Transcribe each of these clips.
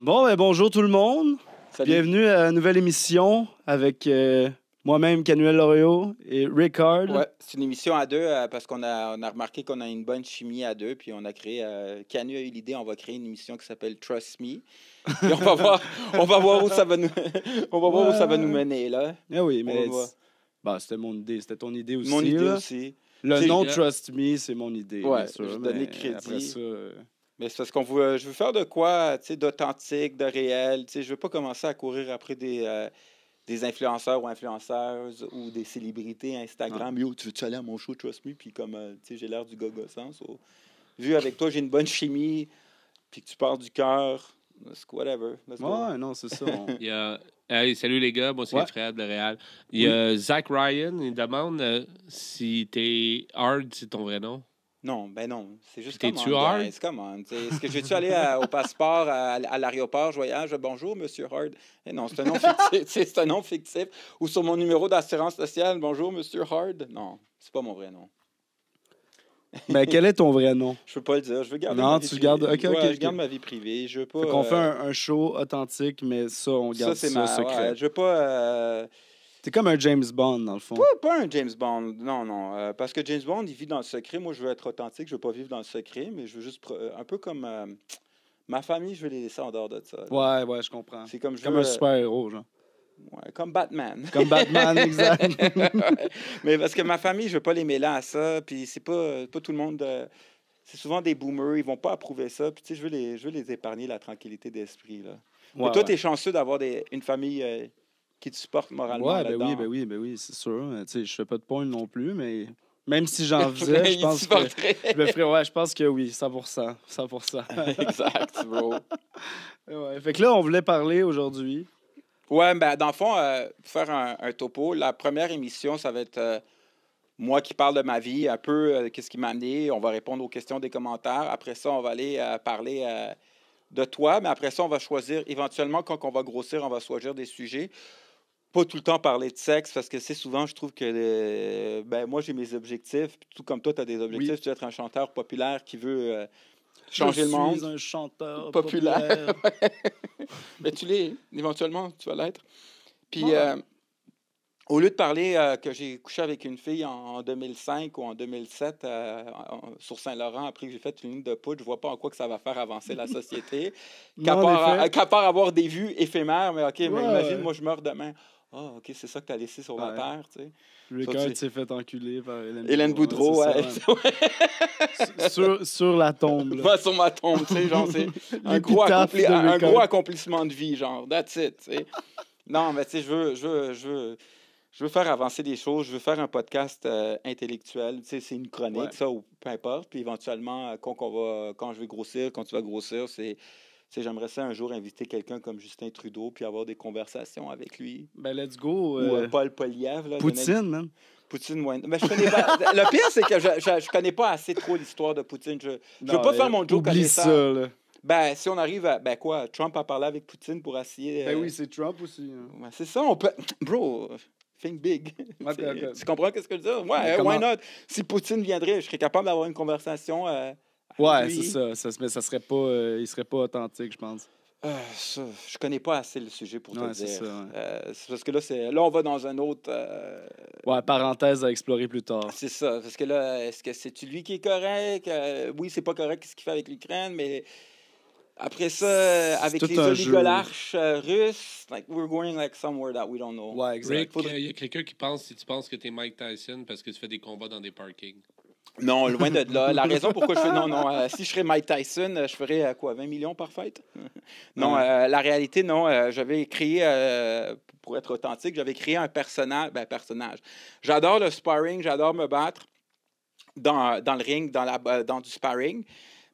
Bon, bonjour tout le monde. Salut. Bienvenue à une nouvelle émission avec moi-même, Canuel Loriot et Rickard. Ouais, c'est une émission à deux parce qu'on a remarqué qu'on a une bonne chimie à deux, puis on a créé. Canu a eu l'idée, on va créer une émission qui s'appelle Trust Me. Puis on va voir où ça va nous, on va voir où ça va nous mener là. Ah oui, On mais va voir. bah, c'était mon idée, c'était ton idée aussi. Mon idée là. aussi. Le C'est- nom Trust Me, c'est mon idée, Ouais, bien sûr. je donnais mais crédit. Après ça, Mais c'est parce qu'on veut, je veux faire de quoi, tu sais, d'authentique, de réel. Tu sais, je veux pas commencer à courir après des influenceurs ou influenceuses ou des célébrités Instagram. Yo, tu veux-tu aller à mon show, Trust Me? Puis comme, tu sais, j'ai l'air du gogossant. So, vu avec toi, j'ai une bonne chimie, puis que tu pars du cœur, whatever. Let's go. ouais, non, c'est ça. Il y a... Hey, salut les gars, moi c'est Ouais. Fred de Réal. Il y a Zach Ryan, il demande si t'es Hard, c'est ton vrai nom. Non, ben non. C'est juste T'es-tu come on, hard? guys, come on. T'sais, est-ce que j'ai-tu allé au passeport, à l'aéroport, je voyage, bonjour, monsieur Hard? Eh non, c'est un nom fictif. C'est un nom fictif. Ou sur mon numéro d'assurance sociale, bonjour, monsieur Hard? Non, c'est pas mon vrai nom. Mais quel est ton vrai nom? Je peux pas le dire. Je veux garder Non, ma vie tu privée. gardes- ok, Ouais, ok, je garde ok. ma vie privée. Je veux pas. Fait qu'on fait un show authentique, mais ça, on garde c'est ça secret. ouais, je veux pas. T'es comme un James Bond, dans le fond. Pas un James Bond. Non, non. Parce que James Bond, il vit dans le secret. Moi, je veux être authentique. Je veux pas vivre dans le secret, mais je veux juste. Un peu comme. Ma famille, je veux les laisser en dehors de ça. là. Ouais, je comprends. C'est comme je Comme veux, un super-héros, genre. ouais, comme Batman. Comme Batman, exact. Mais parce que ma famille, je veux pas les mêler à ça. Puis c'est pas tout le monde. C'est souvent des boomers. Ils vont pas approuver ça. Puis tu sais, je veux les épargner la tranquillité d'esprit. Là. Mais Ouais, toi, ouais. t'es chanceux d'avoir une famille qui te supporte moralement. Ouais, là-dedans. ben oui, c'est sûr. Tu sais, je fais pas de pointe non plus, mais même si j'en faisais, je Il pense que supporterait. je me ferais, ouais, je pense que oui, 100%. 100%. Exact, bro. Ouais, fait que là, on voulait parler aujourd'hui. Ouais, ben, dans le fond, faire un topo. La première émission, ça va être moi qui parle de ma vie, un peu qu'est-ce qui m'a amené. On va répondre aux questions des commentaires. Après ça, on va aller parler de toi. Mais après ça, on va choisir, éventuellement, quand on va grossir, on va choisir des sujets. Pas tout le temps parler de sexe, parce que c'est souvent, je trouve que ben, moi, j'ai mes objectifs. Tout comme toi, tu as des objectifs. Oui. Tu veux être un chanteur populaire qui veut changer le monde. Je suis un chanteur Populaire. populaire. Mais tu l'es, éventuellement, tu vas l'être. Puis, Ouais. au lieu de parler que j'ai couché avec une fille en 2005 ou en 2007 sur Saint-Laurent, après que j'ai fait une ligne de poudre, je vois pas en quoi que ça va faire avancer la société. Qu'à Non, en effet. part avoir des vues éphémères, mais OK, mais Ouais. imagine, moi, je meurs demain. Ah, OK, c'est ça que tu as laissé sur la Ouais. terre, tu sais. Rickard tu- s'est fait enculer par Hélène Boudreau, c'est ouais. ça, sur la tombe. Là. Pas sur ma tombe, tu sais, genre, c'est un L'épitaphe de un Rickard. gros accomplissement de vie, genre, that's it, tu sais. Non, mais tu sais, je veux faire avancer des choses, je veux faire un podcast intellectuel, tu sais, c'est une chronique, Ouais. ça, ou peu importe, puis éventuellement, quand je vais grossir, quand tu vas grossir, tu sais, j'aimerais ça un jour inviter quelqu'un comme Justin Trudeau, puis avoir des conversations avec lui. Ben, let's go. Ou Paul Poilievre, là. Poutine, man. Poutine, ouais. Mais je connais pas. Le pire, c'est que je connais pas assez trop l'histoire de Poutine. Je veux Non, pas mais faire mon joke oublie connaisseur. ça, là. Ben, si on arrive à. Ben quoi, Trump a parlé avec Poutine pour essayer. Ben oui, c'est Trump aussi. Hein. Ouais, c'est ça, on peut. Bro, think big. Ok, ok. Tu comprends ce que je veux dire? Mais Ouais, comment- why not? Si Poutine viendrait, je serais capable d'avoir une conversation. Avec Ouais, lui. c'est ça. Mais ça serait pas, il serait pas authentique, je pense. Ça, je connais pas assez le sujet pour te Ouais, le c'est dire. ça, ouais. C'est parce que là, on va dans un autre. Ouais, parenthèse à explorer plus tard. C'est ça. Parce que là, est-ce que c'est lui qui est correct? Oui, c'est pas correct ce qu'il fait avec l'Ukraine, mais après ça, avec tout les un jeu. oligarches russes, like, we're going like somewhere that we don't know. Ouais, exact. Rick, il y a quelqu'un qui pense, si tu penses que t'es Mike Tyson parce que tu fais des combats dans des parkings. Non, loin de là. La raison pourquoi je fais... Non, si je serais Mike Tyson, je ferais quoi, 20 millions par fête? Non, Ouais. la réalité, non. J'avais créé, pour être authentique, j'avais créé un personnage. J'adore le sparring, j'adore me battre dans le ring, dans du sparring.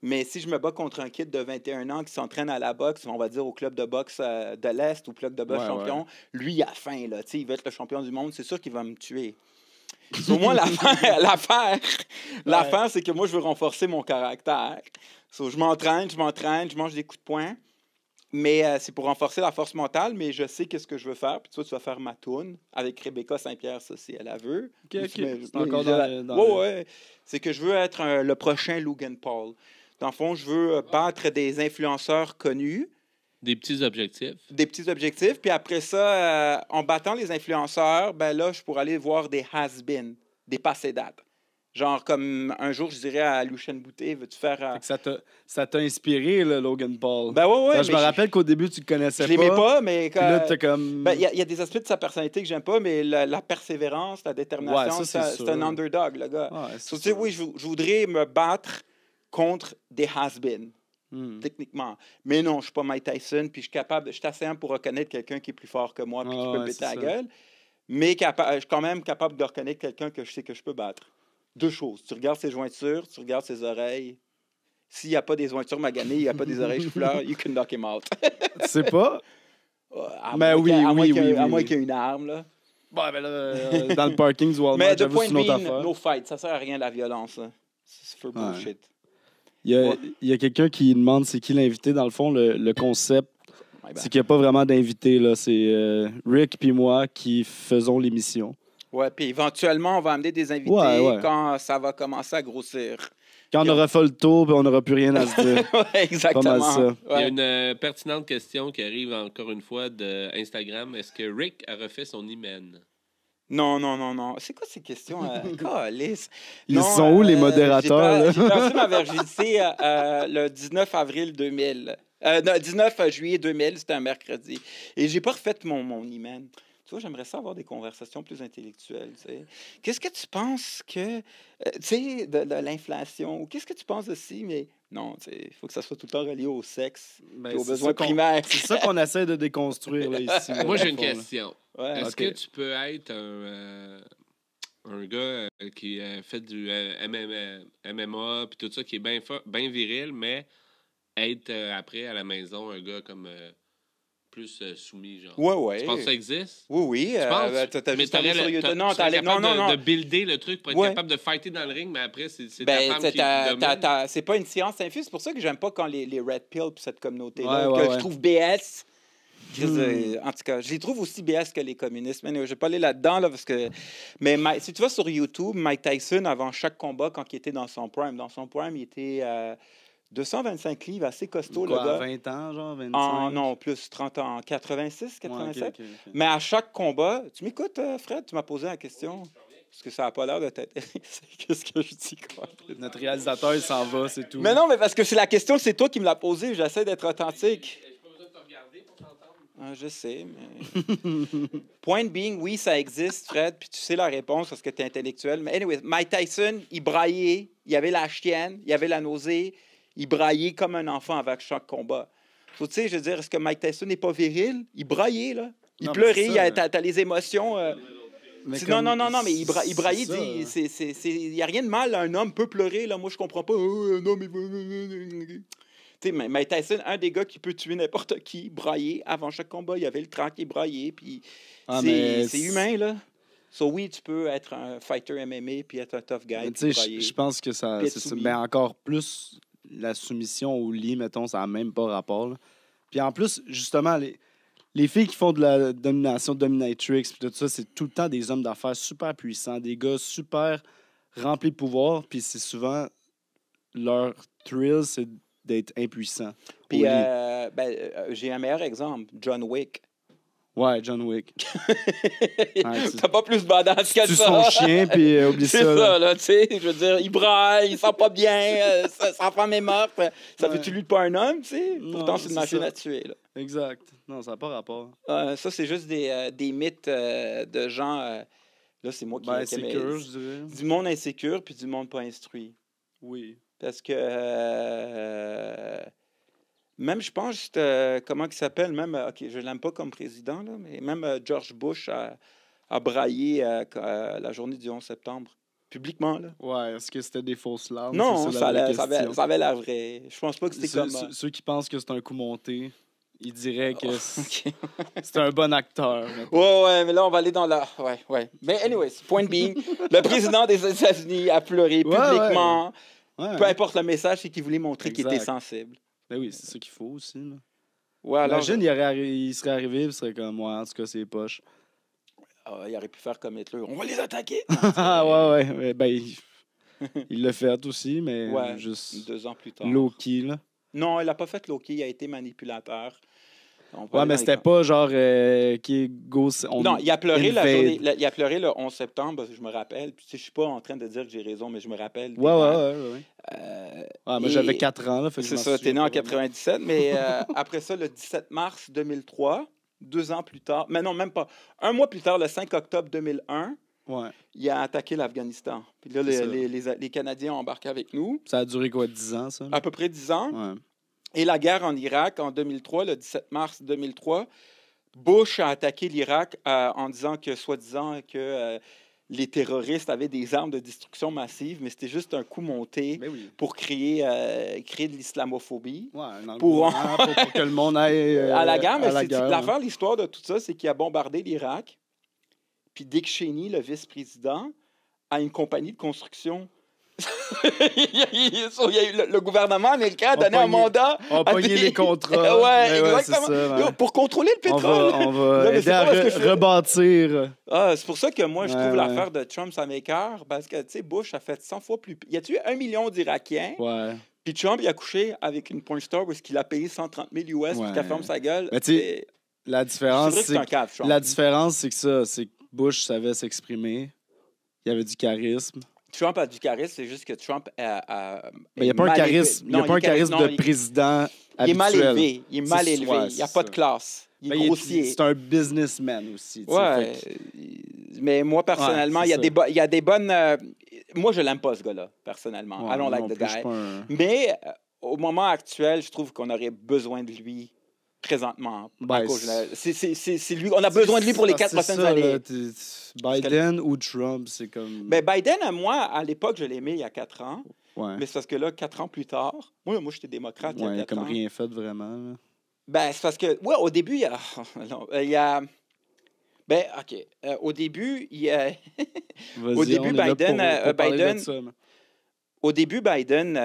Mais si je me bats contre un kid de 21 ans qui s'entraîne à la boxe, on va dire au club de boxe de l'Est ou club de boxe Ouais, champion, lui, il a faim, là. Tu sais, il veut être le champion du monde, c'est sûr qu'il va me tuer. Au moins, l'affaire, c'est que moi, je veux renforcer mon caractère. So, je m'entraîne, je mange des coups de poing. Mais c'est pour renforcer la force mentale, mais je sais qu'est-ce que je veux faire. Puis toi, tu vas faire ma toune avec Rebecca Saint-Pierre, ça, si elle la veut. Ok, ok. Mais- C'est encore dans Ouais, le- ouais. C'est que je veux être le prochain Logan Paul. Dans le fond, je veux battre des influenceurs connus, Des petits objectifs. Des petits objectifs. Puis après ça, en battant les influenceurs, ben là, je pourrais aller voir des has-been, des passés dates. Genre, comme un jour, je dirais à Lucien Boutet, veux-tu faire... Fait que ça t'a inspiré, là, Logan Paul. Ben ouais, Là, je me rappelle qu'au début, tu le connaissais je l'aimais pas, mais... Puis là, t'as comme... Ben, il y a des aspects de sa personnalité que j'aime pas, mais la persévérance, la détermination, Ouais, ça, c'est un underdog, le gars. Ouais, So, tu sais, oui, je voudrais me battre contre des has-been, Hmm. techniquement. Mais non, je suis pas Mike Tyson, puis je suis assez humble pour reconnaître quelqu'un qui est plus fort que moi, puis qui peut me péter la gueule. Mais je suis quand même capable de reconnaître quelqu'un que je sais que je peux battre. Deux choses. Tu regardes ses jointures, tu regardes ses oreilles. S'il n'y a pas des jointures maganées, il n'y a pas des oreilles chou-fleur, you can knock him out. Tu sais pas? À moins qu'il y oui. ait une arme, là. Bon, ben là, dans le parking du Walmart, Mais de j'avoue, point c'est de une autre vue, affaire. no fight. Ça sert à rien, la violence. Là. C'est for Ouais. bullshit. Il y a quelqu'un qui demande c'est qui l'invité. Dans le fond, le concept, My bad. c'est qu'il n'y a pas vraiment d'invité, là. C'est Rick puis moi qui faisons l'émission. Ouais, puis éventuellement, on va amener des invités Ouais. quand ça va commencer à grossir. Quand on aura fait le tour, puis on n'aura plus rien à se dire. Ouais, exactement. Pas mal ça. Il y a Ouais. une pertinente question qui arrive encore une fois de Instagram. Est-ce que Rick a refait son hymen? Non. C'est quoi ces questions? Calisse? Ils Non, sont où, les modérateurs, là? J'ai perdu ma virginité le 19 avril 2000. Non, 19 juillet 2000, c'était un mercredi. Et j'ai pas refait mon hymen. Tu vois, j'aimerais ça avoir des conversations plus intellectuelles. Tu sais. Qu'est-ce que tu penses que... tu sais, de l'inflation, ou qu'est-ce que tu penses de ci, mais... Non, tu sais, il faut que ça soit tout le temps relié au sexe Ben, et aux c'est besoins ça qu'on- primaires. C'est ça qu'on essaie de déconstruire, là, ici. là, Moi, j'ai dans une le fond, là. question. Ouais. Est-ce Ok. que tu peux être un gars qui fait du MMA puis tout ça, qui est bien viril, mais être après à la maison un gars comme plus soumis, genre? Ouais. Tu penses que ça existe? Oui. Tu penses? T'as Mais juste allé sur YouTube. Non, tu serais t'allais... Non, capable non. de builder le truc pour être Ouais. capable de fighter dans le ring, mais après, c'est ta Ben, femme qui domine. c'est pas une science infuse. C'est pour ça que j'aime pas quand les Red Pill puis cette communauté-là, que Ouais. je trouve BS. En tout cas, je les trouve aussi BS que les communistes. Mais je vais pas aller là-dedans, là, parce que... Mais si tu vas sur YouTube, Mike Tyson, avant chaque combat, quand il était dans son prime, il était 225 livres, assez costaud, Quoi, le gars. à 20 ans, genre, 25? Non, plus 30 ans, 86, 87. Ouais, ok. Mais à chaque combat, tu m'écoutes, Fred, tu m'as posé la question. Parce que ça n'a pas l'air de t'intéresser. Qu'est-ce que je dis, quoi? Notre réalisateur, il s'en va, c'est tout. Mais non, mais parce que c'est la question, c'est toi qui me l'as posée. J'essaie d'être authentique. Je sais, mais... Point being, oui, ça existe, Fred, puis tu sais la réponse parce que tu es intellectuel. Mais anyway, Mike Tyson, il braillait, il avait la chienne, il avait la nausée, il braillait comme un enfant avec chaque combat. Faut, tu sais, je veux dire, est-ce que Mike Tyson n'est pas viril? Il braillait, là. Il Non, mais pleurait, c'est ça, t'as les émotions... Mais Non, mais il braillait, c'est ça. il n'y a rien de mal, un homme peut pleurer, là, moi je comprends pas, un homme, tu sais, Mike Tyson, un des gars qui peut tuer n'importe qui, brailler, avant chaque combat, il y avait le trac qui braillait, puis mais c'est humain, là. So oui, tu peux être un fighter MMA, puis être un tough guy, Mais puis tu sais, brailler. je pense que ça. Puis être c'est ça. soumis. Mais encore plus, la soumission au lit, mettons, ça n'a même pas rapport. Là. Puis en plus, justement, les filles qui font de la domination, dominatrix, puis tout ça, c'est tout le temps des hommes d'affaires super puissants, des gars super remplis de pouvoir, puis c'est souvent leur thrill, c'est d'être impuissant. Puis au lit. j'ai un meilleur exemple, John Wick. Ouais, John Wick. T'as pas plus badass que Tu ça. son chien, puis oublie C'est ça. ça, là. là, tu sais. Je veux dire, il braille, il sent pas bien, sa femme est morte. Ça Ouais. fait-tu lui de pas un homme, tu sais? Non, Pourtant, c'est une c'est machine ça. à tuer, là. Exact. Non, ça n'a pas rapport. Ça, c'est juste des mythes de gens. Là, c'est moi qui Ben, qui c'est aimais- que, je dirais. Du monde insécure puis du monde pas instruit. Oui. Parce que même, je pense, comment il s'appelle, même, OK, je l'aime pas comme président, là, mais même George Bush a braillé la journée du 11 septembre, publiquement, là. Ouais, est-ce que c'était des fausses larmes? Non, C'est ça la vraie avait question. l'air vrai. Je pense pas que c'était Ceux, comme... ceux qui pensent que c'est un coup monté, ils diraient que OK. c'est un bon acteur. Ouais, mais là, on va aller dans la... Ouais. Mais anyways, point being, le président des États-Unis a pleuré Ouais, publiquement. Ouais. Peu importe le message, c'est qu'il voulait montrer qu'il était Exact. sensible. Ben oui, c'est ça qu'il faut aussi. Là. Ouais, alors... Imagine, il serait arrivé, il serait comme, ouais, en tout cas, c'est poche. il aurait pu faire comme Hitler. On va les attaquer! Ah, ouais. Ben, il l'a fait aussi, mais Ouais, juste 2 ans plus tard. low-key, là. Non, il n'a pas fait Loki, il a été manipulateur. On va Ouais, aller mais dans c'était les- pas genre qui go. Non, il a pleuré invade. il a pleuré le 11 septembre, parce que je me rappelle. Puis, tu sais, je suis pas en train de dire que j'ai raison, mais je me rappelle. Ouais, ouais, ouais, ouais. Euh, Ah, moi, et- j'avais 4 ans, là. Fait que je C'est m'en ça, t'es né en souviens pas vraiment. 97, mais après ça, le 17 mars 2003, 2 ans plus tard, mais non, même pas, un mois plus tard, le 5 octobre 2001, Ouais. il a attaqué l'Afghanistan. Puis là, C'est ça. les Canadiens ont embarqué avec nous, Ça a duré quoi, 10 ans, ça? à peu près 10 ans. Ouais. Et la guerre en Irak, en 2003, le 17 mars 2003, Bush a attaqué l'Irak en disant que, soi-disant, que les terroristes avaient des armes de destruction massive, mais c'était juste un coup monté Mais oui. pour créer de l'islamophobie. Ouais, un Pour- engouement pour que le monde aille À la guerre, mais à la c'est guerre, l'affaire, l'histoire de tout ça, c'est qu'il a bombardé l'Irak. Puis Dick Cheney, le vice-président, a une compagnie de construction. Le gouvernement américain a donné un mandat. On a à pogné des- les contrats. Ouais, Mais exactement. c'est ça, ouais. Pour contrôler le On pétrole. va, on va Là, mais aider c'est à pas parce que je fais- rebâtir. Ah, c'est pour ça que moi, je Ouais, trouve ouais. l'affaire de Trump, ça m'écœure. Parce que, tu sais, Bush a fait 100 fois plus. Il a tué 1 million d'Irakiens. Ouais. Puis Trump, il a couché avec une porn star où il a payé 130 000 US pour Ouais. qu'elle ferme sa gueule. Mais tu sais, Et La c'est différence, vrai que c'est un cave, Trump. la différence, c'est que ça, c'est que Bush savait s'exprimer. Il y avait du charisme. Trump a du charisme, c'est juste que Trump a Mais il n'y a pas un charisme, il y a pas un charisme de président il est mal habituel. élevé. Il est mal C'est- élevé. ouais, Il n'y a c'est pas ça. de classe. Il est Ben, grossier. c'est un businessman aussi. tu sais, Ouais. fait Mais moi, personnellement, Ouais, il y a c'est des il y a des bonnes. Moi, je l'aime pas, ce gars-là, personnellement. que- I don't Ouais, like non the plus, je guy. suis pas un- Mais au moment actuel, je trouve qu'on aurait besoin de lui présentement. Ben, à cause de c'est lui. On a besoin de lui pour les 4 C'est prochaines ça, années. là, Biden ou Trump, c'est comme. Ben, Biden, moi, à l'époque, je l'aimais il y a 4 ans. ouais. Mais c'est parce que là, 4 ans plus tard, moi j'étais démocrate il y Ouais, a il a 4 comme ans. rien fait vraiment. Là. Ben, c'est parce que, ouais, au début, il y a. Non, il y a. Ben, OK. Au début, il y a. Vas-y, Au début, on est là Biden, pour parler de Biden- ça, mais- Au début, Biden,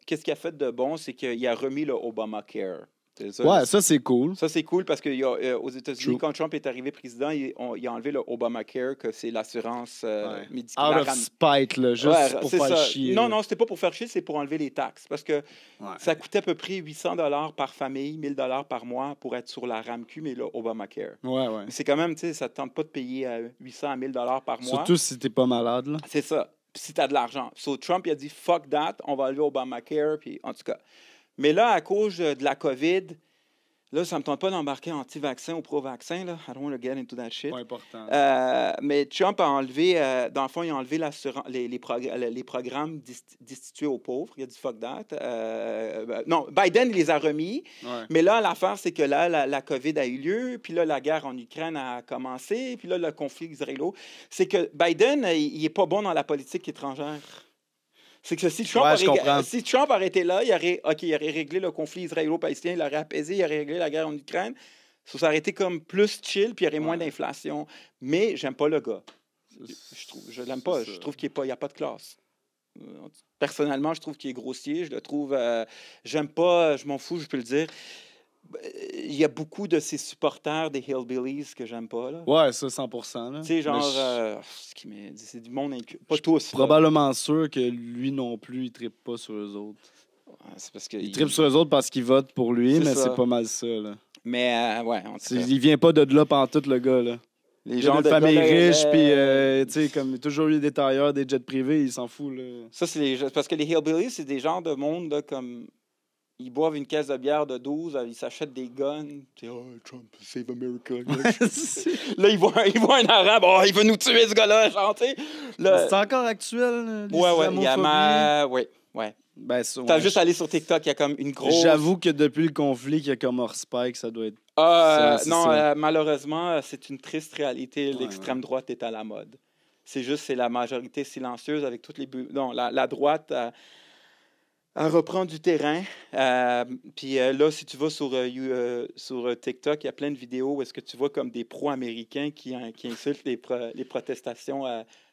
qu'est-ce qu'il a fait de bon? C'est qu'il a remis le Obamacare. C'est ça, Ouais, ça, c'est cool. Ça, c'est cool parce qu'aux États-Unis, True. quand Trump est arrivé président, il a enlevé le Obamacare, que c'est l'assurance Ouais. médicale. Out of spite, là, juste Ouais, pour c'est faire ça. chier. Non, là. non, c'était pas pour faire chier, c'est pour enlever les taxes. Parce que Ouais. ça coûtait à peu près 800 $ par famille, 1000 $ par mois pour être sur la RAMQ, mais le Obamacare. Ouais, ouais. Mais c'est quand même, tu sais, ça ne tente pas de payer 800 à 1000 $ par mois. Surtout si t'es pas malade, là. C'est ça. Puis si tu as de l'argent. So, Trump, il a dit fuck that, on va enlever Obamacare, puis en tout cas. Mais là, à cause de la COVID, là, ça me tente pas d'embarquer anti-vaccin ou pro-vaccin, là. I don't want to get into that shit. Pas important. Mais Trump a enlevé, dans le fond, il a enlevé les programmes destitués aux pauvres. Il a dit fuck that. Non, Biden, il les a remis. Ouais. Mais là, l'affaire, c'est que là, la COVID a eu lieu, puis là, la guerre en Ukraine a commencé, puis là, le conflit israélo. C'est que Biden, il n'est pas bon dans la politique étrangère. C'est que si Trump, Ouais, je comprends. si Trump aurait été là, il aurait réglé le conflit israélo-palestinien, il l'aurait apaisé, il aurait réglé la guerre en Ukraine. Ça aurait été comme plus chill, puis il y aurait moins Ouais. d'inflation. Mais j'aime pas le gars. Je l'aime pas. C'est Je ça. trouve qu'il n'y a pas de classe. Personnellement, je trouve qu'il est grossier. Je le trouve. J'aime pas. Je m'en fous, je peux le dire. Il y a beaucoup de ses supporters des Hillbillies que j'aime pas. Là. Ouais, ça, 100%. Là. Tu sais, genre. Mais c'est du monde inculte. Pas tous. je suis probablement sûr que lui non plus, il trippe pas sur eux autres. là. C'est parce que. Il trippe sur eux autres parce qu'ils votent pour lui, C'est mais ça. c'est pas mal ça. Là. Mais, ouais, en tout cas. Il vient pas de là pantoute, le gars. Là. Les Il gens a une de famille gars, là, riche, puis tu sais, comme toujours eu des tailleurs, des jets privés, il s'en fout. Là. Ça, c'est parce que les Hillbillies, c'est des genres de monde, là, comme. Ils boivent une caisse de bière de 12, ils s'achètent des guns. Tu sais, oh, Trump, save America. Là, ils voient un arabe, oh, il veut nous tuer, ce gars-là. Genre, tu sais. Là- C'est encore actuel, Ouais, ouais, il y a ouais. Ben, ça, T'as ouais. juste allé sur TikTok, il y a comme une grosse. J'avoue que depuis le conflit qu'il y a comme hors spike, ça doit être... c'est Non, ça. malheureusement, c'est une triste réalité. Ouais, L'extrême droite est à la mode. C'est la majorité silencieuse avec toutes les... Non, la droite... elle reprend du terrain. Puis là, si tu vas sur TikTok, il y a plein de vidéos où est-ce que tu vois comme des pro-américains qui insultent les protestations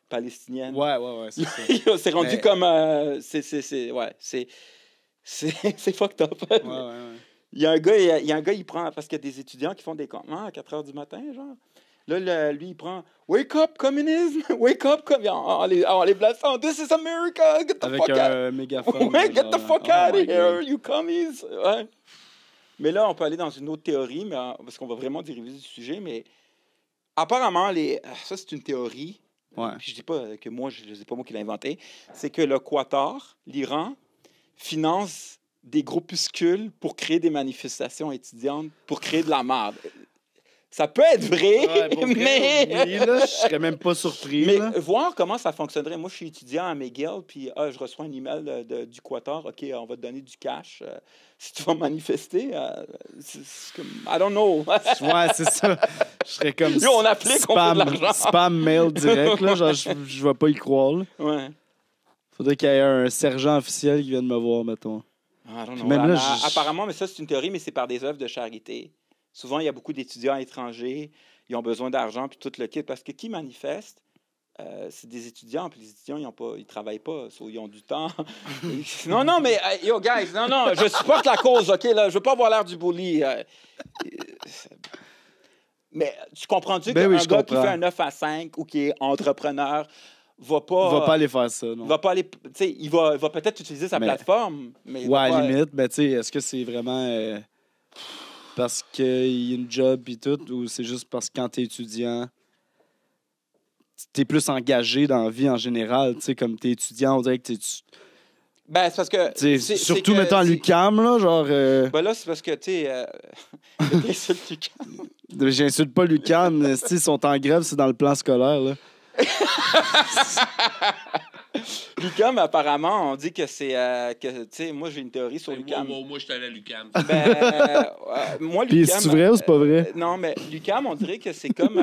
palestiniennes. Ouais, c'est ça. C'est rendu Mais- comme... c'est fucked up. Ouais. Il y a un gars, il prend... Parce qu'il y a des étudiants qui font des campements à 4 h du matin, genre. Là, lui, il prend « Wake up, communisme! Wake up, en les blassant. This is America! Get the Avec fuck out! un mégaphone. Ouais, get the genre, fuck oh out my of here, God. you commies! » Ouais. Mais là, on peut aller dans une autre théorie, mais, parce qu'on va vraiment dériver du sujet, mais apparemment, ça, c'est une théorie. Ouais. Puis je dis pas que moi, je sais pas moi qui l'ai inventé. C'est que le Qatar, l'Iran, finance des groupuscules pour créer des manifestations étudiantes, pour créer de la merde. Ça peut être vrai, Ouais, pour mais... vrai, oui, là, je serais même pas surpris. Mais là. voir comment ça fonctionnerait. Moi, je suis étudiant à McGill, puis je reçois un email du Qatar. OK, on va te donner du cash si tu vas manifester. C'est comme, I don't know. Ouais, c'est ça. Je serais comme Yo, on applique, on fait de l'argent. spam mail direct. Là, genre, je vais pas y croire. Là. Ouais. Faudrait qu'il y ait un sergent officiel qui vienne me voir, mettons. I don't know. Puis même là, Apparemment, mais ça, c'est une théorie, mais c'est par des œuvres de charité. Souvent, il y a beaucoup d'étudiants étrangers. Ils ont besoin d'argent, puis tout le kit. Parce que qui manifeste? C'est des étudiants, puis les étudiants, ils travaillent pas, ils ont du temps. non, mais, yo, guys, non, je supporte la cause, OK, là, je veux pas avoir l'air du bully. Mais tu comprends-tu Ben oui, qu'un je gars comprends. qui fait un 9 à 5 ou qui est entrepreneur va Il pas... va pas aller faire ça, non. va pas aller... Tu sais, il va peut-être utiliser sa Mais- plateforme, mais il Ouais, va à pas... la limite, ben, tu sais, est-ce que c'est vraiment parce qu'il y a une job et tout, ou c'est juste parce que quand t'es étudiant, t'es plus engagé dans la vie en général, tu sais, comme t'es étudiant, on dirait que Ben, c'est parce que... c'est surtout que mettons à c'est- l'UQAM, là, genre, Ben là, c'est parce que, tu sais... t'insultes l'UQAM. j'insulte pas l'UQAM, mais ils sont en grève, c'est dans le plan scolaire, là. L'UQAM, apparemment, on dit que c'est... que, tu sais, moi, j'ai une théorie sur l'UQAM. Moi, je suis allé à l'UQAM. Moi, Puis l'UQAM... c'est vrai ou c'est pas vrai? non, mais l'UQAM, on dirait que c'est comme...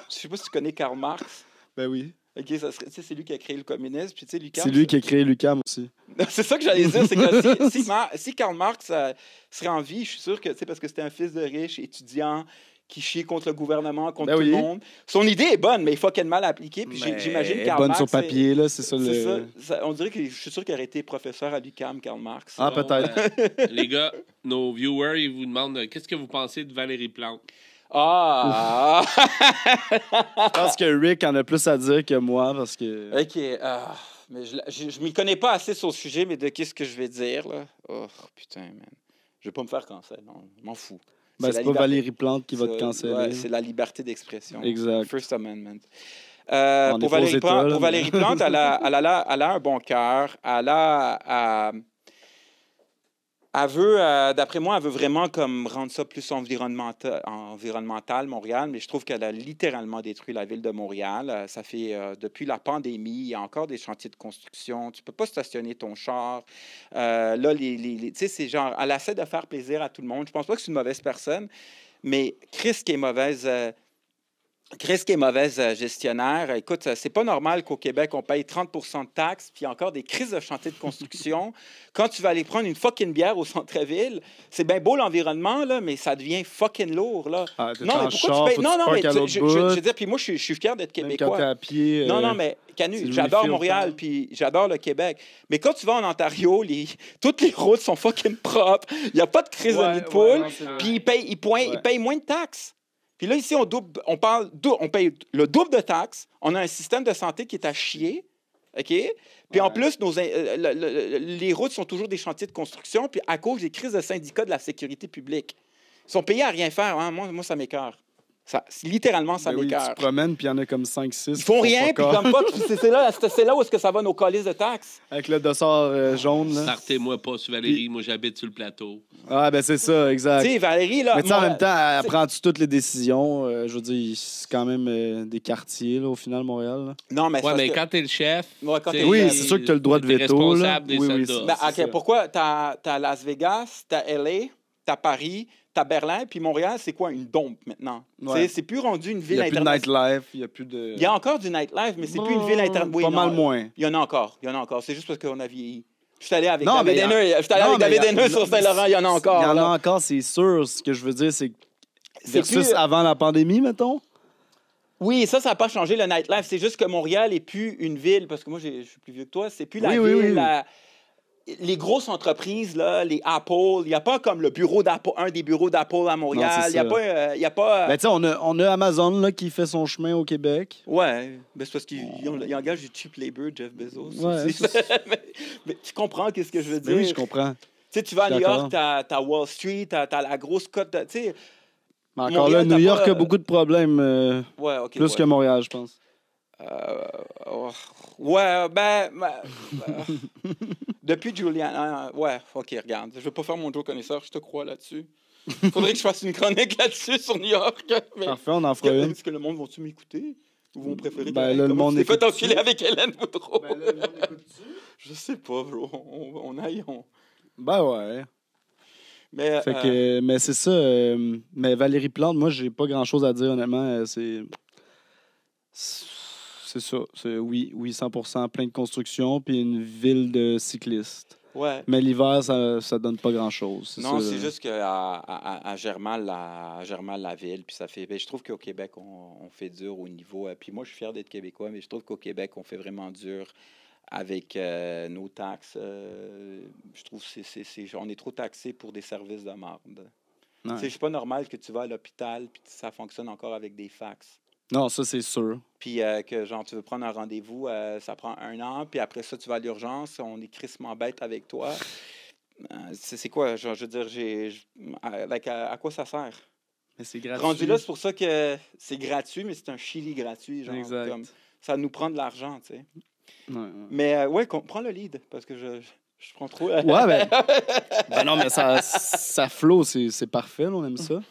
je sais pas si tu connais Karl Marx. Ben oui. OK, ça serait, tu sais, c'est lui qui a créé le communisme. Puis, tu sais, l'UQAM... C'est lui qui a créé l'UQAM aussi. C'est ça que j'allais dire, c'est que si Karl Marx serait en vie, je suis sûr que, tu sais, parce que c'était un fils de riche, étudiant, qui chie contre le gouvernement, contre Ben tout oui. le monde. Son idée est bonne, mais il faut qu'elle mal appliquée. Puis Mais j'imagine elle est Karl bonne Marx... sur papier, là, c'est ça le... C'est ça. On dirait que je suis sûr qu'il aurait été professeur à l'UQAM, Karl Marx. Ah, peut-être. Les gars, nos viewers, ils vous demandent qu'est-ce que vous pensez de Valérie Plante? Ah! Je pense que Rick en a plus à dire que moi, parce que... OK. Mais je m'y connais pas assez sur le sujet, mais de qu'est-ce que je vais dire, là? Oh, putain, man. Je vais pas me faire cancel, non. Je m'en fous. Ben, c'est la pas liberté- Valérie Plante qui va te Ça, canceller. ouais, c'est la liberté d'expression. Exact. First Amendment. On est Pour pas aux Valérie États, Plante, là, pour mais- Valérie Plante, elle a un bon cœur. Elle veut, d'après moi, elle veut vraiment comme rendre ça plus environnemental, Montréal, mais je trouve qu'elle a littéralement détruit la ville de Montréal. Ça fait, depuis la pandémie, il y a encore des chantiers de construction. Tu peux pas stationner ton char. Là, tu sais, c'est genre, elle essaie de faire plaisir à tout le monde. Je pense pas que c'est une mauvaise personne, mais Chris qui est mauvaise... gestionnaire. Écoute, c'est pas normal qu'au Québec, on paye 30 % de taxes, puis il y a encore des crises de chantier de construction. Quand tu vas aller prendre une fucking bière au centre-ville, c'est bien beau l'environnement, là, mais ça devient fucking lourd, là. Ah, t'es Non, en mais pourquoi char, tu payes... faut que Non, tu non, mais parques à l'autre je bout. veux dire, puis moi, je suis fier d'être Même quand t'es Québécois. à pied... Non, non, mais Canu, c'est j'adore refill Montréal, time. puis j'adore le Québec. Mais quand tu vas en Ontario, toutes les routes sont fucking propres. Il n'y a pas de crise de nid de poule. Puis ils payent moins de taxes. Puis là, ici, on paye le double de taxes. On a un système de santé qui est à chier. OK? Puis en plus, les routes sont toujours des chantiers de construction. Puis à cause des crises de syndicats de la sécurité publique. Ils sont payés à rien faire. Hein? Moi, ça m'écoeure. Littéralement, ça Ben oui, tu m'écoeure. te promènes, puis il y en a comme 5-6. Ils font rien, puis comme pas. Puis c'est là où est-ce que ça va, nos colis de taxes. Avec le dossard jaune, là. Partez-moi pas sur Valérie, moi j'habite sur le plateau. Ah, ben c'est ça, exact. Tu sais, Valérie, là... Mais tu sais, en moi, même temps, elle prend-tu toutes les décisions? Je veux dire, c'est quand même des quartiers, là, au final, Montréal. Là. Non, mais c'est Ouais, parce mais que- quand t'es le chef, Ouais, quand t'sais, t'es- Oui, c'est sûr que t'as le droit de t'es veto, là. responsable des Oui, oui, soldats. Ben, c'est OK, ça. pourquoi? T'as Las Vegas, t'as LA, t'as Paris, t'as Berlin, puis Montréal, c'est quoi? Une dompe, maintenant. Ouais. Tu sais, c'est plus rendu une Il ville n'y a plus de internationale. nightlife, il n'y a plus de... Il y a encore du nightlife, mais c'est plus une ville internationale. Pas mal moins. Il y en a encore. C'est juste parce qu'on a vieilli. Je suis allé avec Non, David mais Haineux. Je suis allé Non, avec mais David Haineux sur Saint-Laurent, il y en a encore. Il y en a là. encore, c'est sûr. Ce que je veux dire, c'est C'est versus plus- avant la pandémie, mettons. Oui, ça n'a pas changé le nightlife. C'est juste que Montréal n'est plus une ville, parce que moi, je suis plus vieux que toi, c'est plus la Oui, ville. oui, oui. Les grosses entreprises, là, les Apple, il n'y a pas comme le bureau d'Apple, un des bureaux d'Apple à Montréal. Non, c'est Il n'y a ça. pas. Il y a pas Ben, tu sais, on a Amazon là, qui fait son chemin au Québec. ouais, ben, c'est parce qu'il engage du cheap labor, Jeff Bezos. Ouais, aussi. mais tu comprends qu'est-ce que je veux dire? Ben oui, je comprends. sais, tu vas à New D'accord. York, t'as Wall Street, t'as la grosse cote, tu sais. Mais encore Montréal, là, New t'as York pas, a beaucoup de problèmes, Ouais, OK, plus ouais. que Montréal, je pense. Oh, ouais, depuis Julian, ouais, OK, regarde, je vais pas faire mon Joe connaisseur, je te crois là-dessus. Faudrait que je fasse une chronique là-dessus sur New York. Mais Parfait, on en fera une. est-ce que le monde va-tu m'écouter? Ou vont préférer Ben, que, là, le comment monde tu t'es fait écoute-tu? enculer avec Hélène Boudreau? Ben là, le monde écoute-tu? Je sais pas, bro. On aille, Ben ouais. Mais, Fait que, mais c'est ça. Mais Valérie Plante, moi, j'ai pas grand-chose à dire, honnêtement. C'est ça. Oui, 100%, plein de construction, puis une ville de cyclistes. ouais. Mais l'hiver, ça donne pas grand-chose. Non, ça, c'est là. juste qu'à Germal, la ville, puis ça fait... Ben, je trouve qu'au Québec, on fait dur au niveau... puis moi, je suis fier d'être québécois, mais je trouve qu'au Québec, on fait vraiment dur avec nos taxes. Je trouve que on est trop taxé pour des services de marde. Ouais. Tu sais, c'est pas normal que tu vas à l'hôpital puis ça fonctionne encore avec des fax. Non, ça, c'est sûr. Puis que, genre, tu veux prendre un rendez-vous, ça prend 1 an, puis après ça, tu vas à l'urgence, on est crissement bête avec toi. C'est quoi? Genre, je veux dire, à quoi ça sert? Mais c'est gratuit. Rendu là, c'est pour ça que c'est gratuit, mais c'est un chili gratuit. Genre, Exact. comme, ça nous prend de l'argent, tu sais. Ouais. Mais ouais, prends le lead, parce que je prends trop... Ouais, ben non, mais ça flow, c'est parfait, là, on aime ça.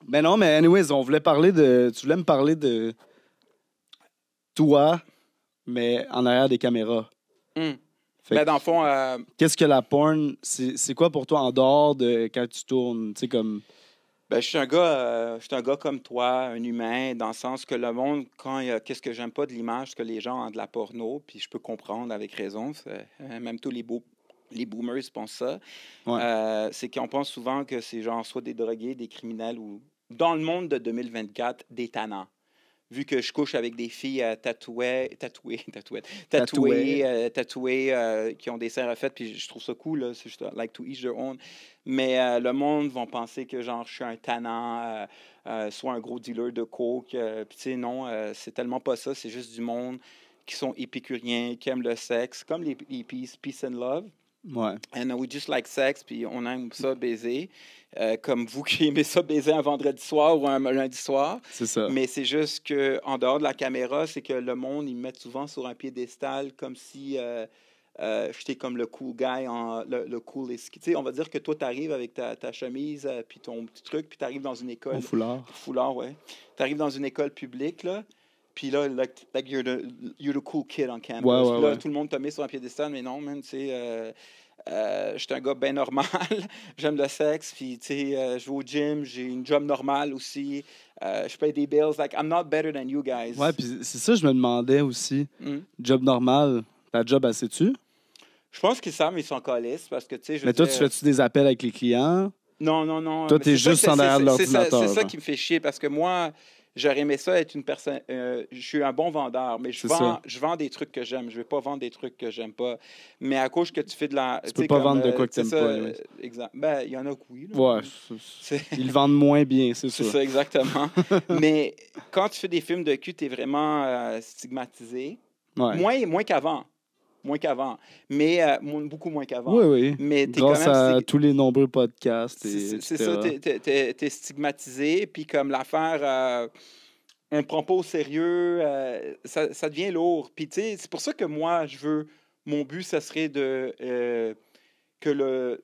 Ben non, mais anyways, tu voulais me parler de toi, mais en arrière des caméras. Hum. Fait Ben, que dans le fond, qu'est-ce que la porn, c'est quoi pour toi en dehors de quand tu tournes, tu sais, comme... ben, je suis un gars comme toi, un humain, dans le sens que le monde, quand il y a qu'est-ce que j'aime pas de l'image que les gens ont de la porno, puis je peux comprendre avec raison, même tous les boomers pensent ça, Ouais. c'est qu'on pense souvent que c'est genre soit des drogués, des criminels ou, dans le monde de 2024, des tannants. Vu que je couche avec des filles tatouées, qui ont des seins refaits, puis je trouve ça cool, là, c'est juste like to each their own. Mais le monde va penser que genre je suis un tannant, soit un gros dealer de coke. Puis tu sais, non, c'est tellement pas ça. C'est juste du monde qui sont épicuriens, qui aiment le sexe, comme les peace and love. Ouais. And we just like sex, puis on aime ça baiser, comme vous qui aimez ça baiser un vendredi soir ou un lundi soir. C'est ça. Mais c'est juste qu'en dehors de la caméra, c'est que le monde, ils me mettent souvent sur un piédestal comme si j'étais comme le cool guy, le coolest. Tu sais, on va dire que toi, tu arrives avec ta chemise puis ton petit truc, puis tu arrives dans une école. Au foulard. Foulard, ouais. Tu arrives dans une école publique, là. Puis là, like you're the cool kid on campus. Ouais, Puis là, ouais. tout le monde te met sur un piédestal, mais non, man, tu sais, je suis un gars bien normal. J'aime le sexe, puis tu sais, je vais au gym, j'ai une job normale aussi. Je paye des bills. Like, I'm not better than you guys. Ouais, puis c'est ça, je me demandais aussi. Job normal, ta job, elle sais-tu? Je pense qu'ils savent, mais ils sont colistes parce que, tu sais, je Mais veux toi, dire... tu fais-tu des appels avec les clients? Non. Toi, mais t'es c'est ça juste que- en arrière de l'ordinateur. C'est ça genre. qui me fait chier parce que moi, j'aurais aimé ça être une personne. Je suis un bon vendeur, mais C'est ça. je vends des trucs que j'aime. Je vais pas vendre des trucs que j'aime pas. Mais à cause que tu fais de la. Tu peux pas vendre de quoi que c'est t'aimes ça, pas, anyways. Exemple. Ben, il y en a que oui. Là. Ouais. C'est- Ils le vendent moins bien, c'est C'est sûr. ça, exactement. Mais quand tu fais des films de cul, tu es vraiment stigmatisé. Ouais. Moins qu'avant. Moins qu'avant. Mais beaucoup moins qu'avant. Oui, oui. Mais t'es Grâce quand même à tous les nombreux podcasts. c'est ça, t'es stigmatisé, puis comme l'affaire, on ne prend pas au sérieux, ça devient lourd. Puis tu sais, c'est pour ça que moi, mon but, ça serait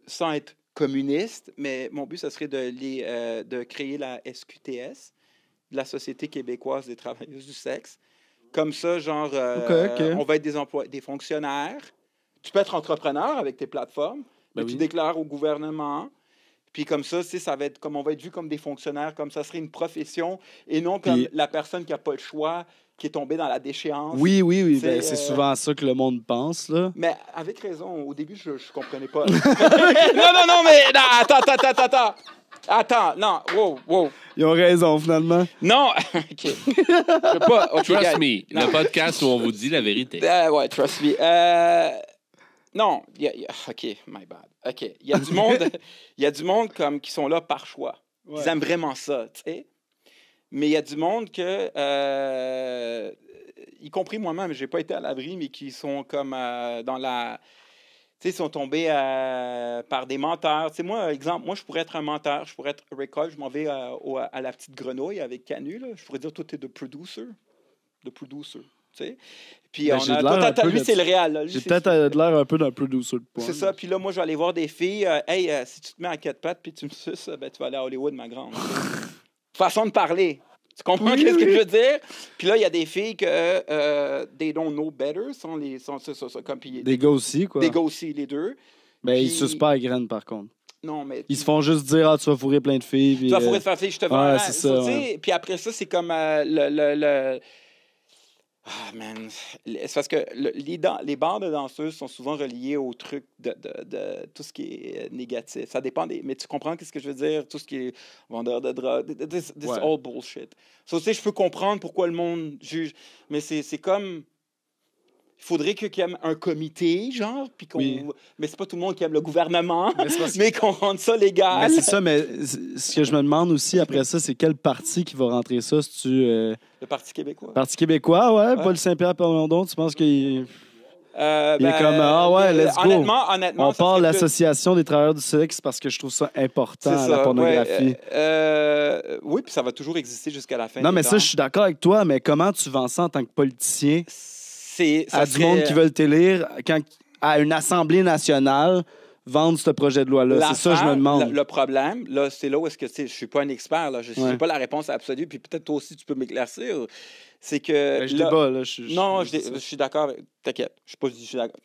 sans être communiste, mais mon but, ça serait de créer la SQTS, la Société québécoise des travailleuses du sexe. Comme ça, genre, OK. on va être des fonctionnaires. Tu peux être entrepreneur avec tes plateformes, mais Ben tu oui. déclares au gouvernement. Puis comme ça, tu sais, ça va être comme on va être vu comme des fonctionnaires, comme ça serait une profession et non comme Puis- la personne qui n'a pas le choix, qui est tombée dans la déchéance. Oui. C'est, Ben, c'est souvent ça que le monde pense, là. Mais avec raison, au début, je ne comprenais pas. non, mais non, attends, non, wow. Ils ont raison, finalement. Non, OK. Je veux pas, OK, Trust guys. me, Non. le podcast où on vous dit la vérité. Ouais, trust me. Non, OK, my bad. OK, il y a du monde comme qui sont là par choix. Ouais. Ils aiment vraiment ça, tu sais. Mais il y a du monde que, y compris moi-même, j'ai pas été à l'abri, mais qui sont comme dans la... Tu ils sont tombés par des menteurs. Tu sais, moi, exemple, moi, je pourrais être un menteur. Je pourrais être Rick, je m'en vais à la petite grenouille avec Canu. Là. Je pourrais dire, toi, t'es the producer. The producer. Tu sais? Puis Ben, lui, c'est le réel. Là. Lui, j'ai peut-être l'air un peu d'un producer de pointe. C'est ça. Puis là, moi, je vais aller voir des filles. Hey, si tu te mets à quatre pattes puis tu me suces, ben, tu vas aller à Hollywood, ma grande. Façon de parler. Tu comprends ce que je veux dire? Puis là, il y a des filles que they don't know better. Des gars aussi, quoi. Des gars aussi, les deux. Ben, puis... ils sucent pas à graines, par contre. Non, mais... Ils se font juste dire, ah, tu vas fourrer plein de filles. Puis, tu vas fourrer de filles, je te vends. Ouais, c'est ça. Ouais. Puis après ça, c'est comme Ah, man. C'est parce que les bandes de danseuses sont souvent reliées au truc de tout ce qui est négatif. Ça dépend des... Mais tu comprends ce que je veux dire? Tout ce qui est vendeur de drogue. This all bullshit. So, tu sais, je peux comprendre pourquoi le monde juge. Mais c'est comme... Il faudrait qu'il y ait un comité, genre, puis qu'on... Oui. Mais c'est pas tout le monde qui aime le gouvernement, mais qu'on rende ça légal. Mais c'est ça, mais ce que je me demande aussi après ça, c'est quel parti qui va rentrer ça? Le Parti québécois. Parti québécois, ouais. Paul Saint-Pierre Plamondon, tu penses qu'il... il est comme, ah ouais, let's go. Honnêtement, on parle de l'Association des travailleurs du sexe parce que je trouve ça important, la pornographie. Oui, puis ça va toujours exister jusqu'à la fin. Non, mais ça, je suis d'accord avec toi, mais comment tu vends ça en tant que politicien du monde qui veulent t'élire à une Assemblée nationale vendre ce projet de loi-là? C'est ça que je me demande. Le problème, là, c'est là où est-ce que, tu sais, je suis pas un expert, là, je n'ai pas la réponse absolue, puis peut-être toi aussi, tu peux m'éclaircir. C'est que... Ben, je débat, là. Je suis d'accord. T'inquiète, je suis d'accord.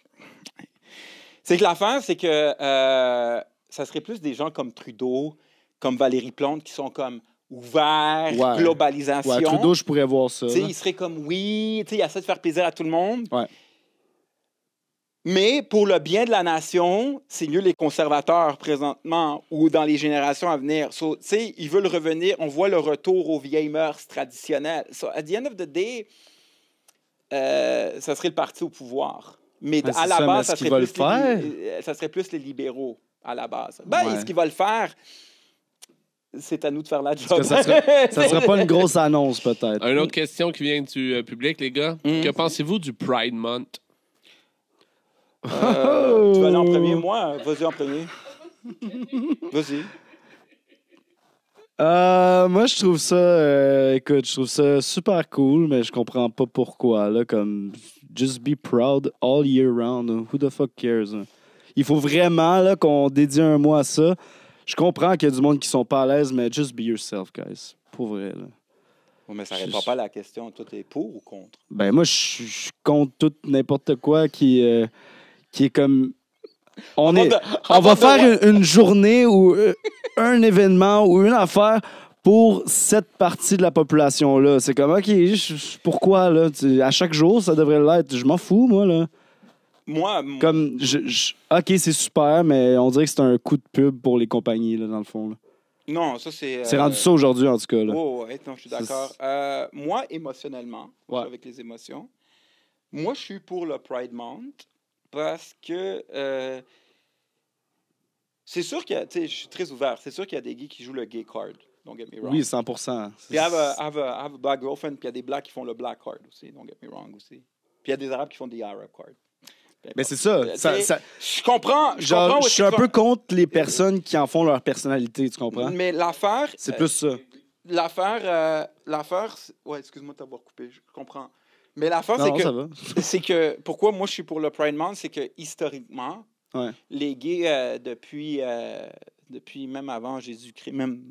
C'est que l'affaire, c'est que ça serait plus des gens comme Trudeau, comme Valérie Plante, qui sont comme ouverts, globalisation. Ouais, Trudeau, je pourrais voir ça. Il serait comme, oui, il essaie de faire plaisir à tout le monde. Ouais. Mais pour le bien de la nation, c'est mieux les conservateurs présentement ou dans les générations à venir. So, ils veulent revenir, on voit le retour aux vieilles mœurs traditionnelles. So, at the end of the day, ça serait le parti au pouvoir. Mais à la base, ça serait plus les libéraux à la base. Est-ce qu'ils vont le faire? C'est à nous de faire la job. Ça serait pas une grosse annonce, peut-être. Une autre question qui vient du public, les gars. Que pensez-vous du Pride Month? Tu vas aller en premier, moi? Vas-y en premier. Vas-y. Moi, je trouve ça... écoute, je trouve ça super cool, mais je comprends pas pourquoi. Là, comme, just be proud all year round. Who the fuck cares? Hein? Il faut vraiment là, qu'on dédie un mois à ça. Je comprends qu'il y a du monde qui sont pas à l'aise, mais just be yourself, guys. Pour vrai, là. Mais ça ne répond pas à la question. Toi, t'es pour ou contre? Ben, moi, je compte tout n'importe quoi qui est comme... On va faire une journée ou un événement ou une affaire pour cette partie de la population-là. C'est comme, OK, pourquoi, là? À chaque jour, ça devrait l'être. Je m'en fous, moi, là. Moi... Comme, OK, c'est super, mais on dirait que c'est un coup de pub pour les compagnies, là, dans le fond. Là. Non, ça, c'est... C'est rendu ça aujourd'hui, en tout cas. Là. Oh, ouais, non, je suis d'accord. Moi, émotionnellement, avec les émotions, moi, je suis pour le Pride Month parce que... c'est sûr qu'il y a... Tu sais, je suis très ouvert. C'est sûr qu'il y a des gays qui jouent le gay card. Don't get me wrong. Oui, 100%. Puis have a black girlfriend, puis il y a des blacks qui font le black card aussi. Don't get me wrong aussi. Puis il y a des arabes qui font des arab card. Mais c'est ça. Je comprends. Je suis un peu contre les personnes qui en font leur personnalité, tu comprends? Mais l'affaire... C'est plus ça. L'affaire... Ouais, excuse-moi de t'avoir coupé. Je comprends. Mais l'affaire, c'est que... Pourquoi moi, je suis pour le Pride Month, c'est que historiquement, les gays, depuis même avant Jésus-Christ, même,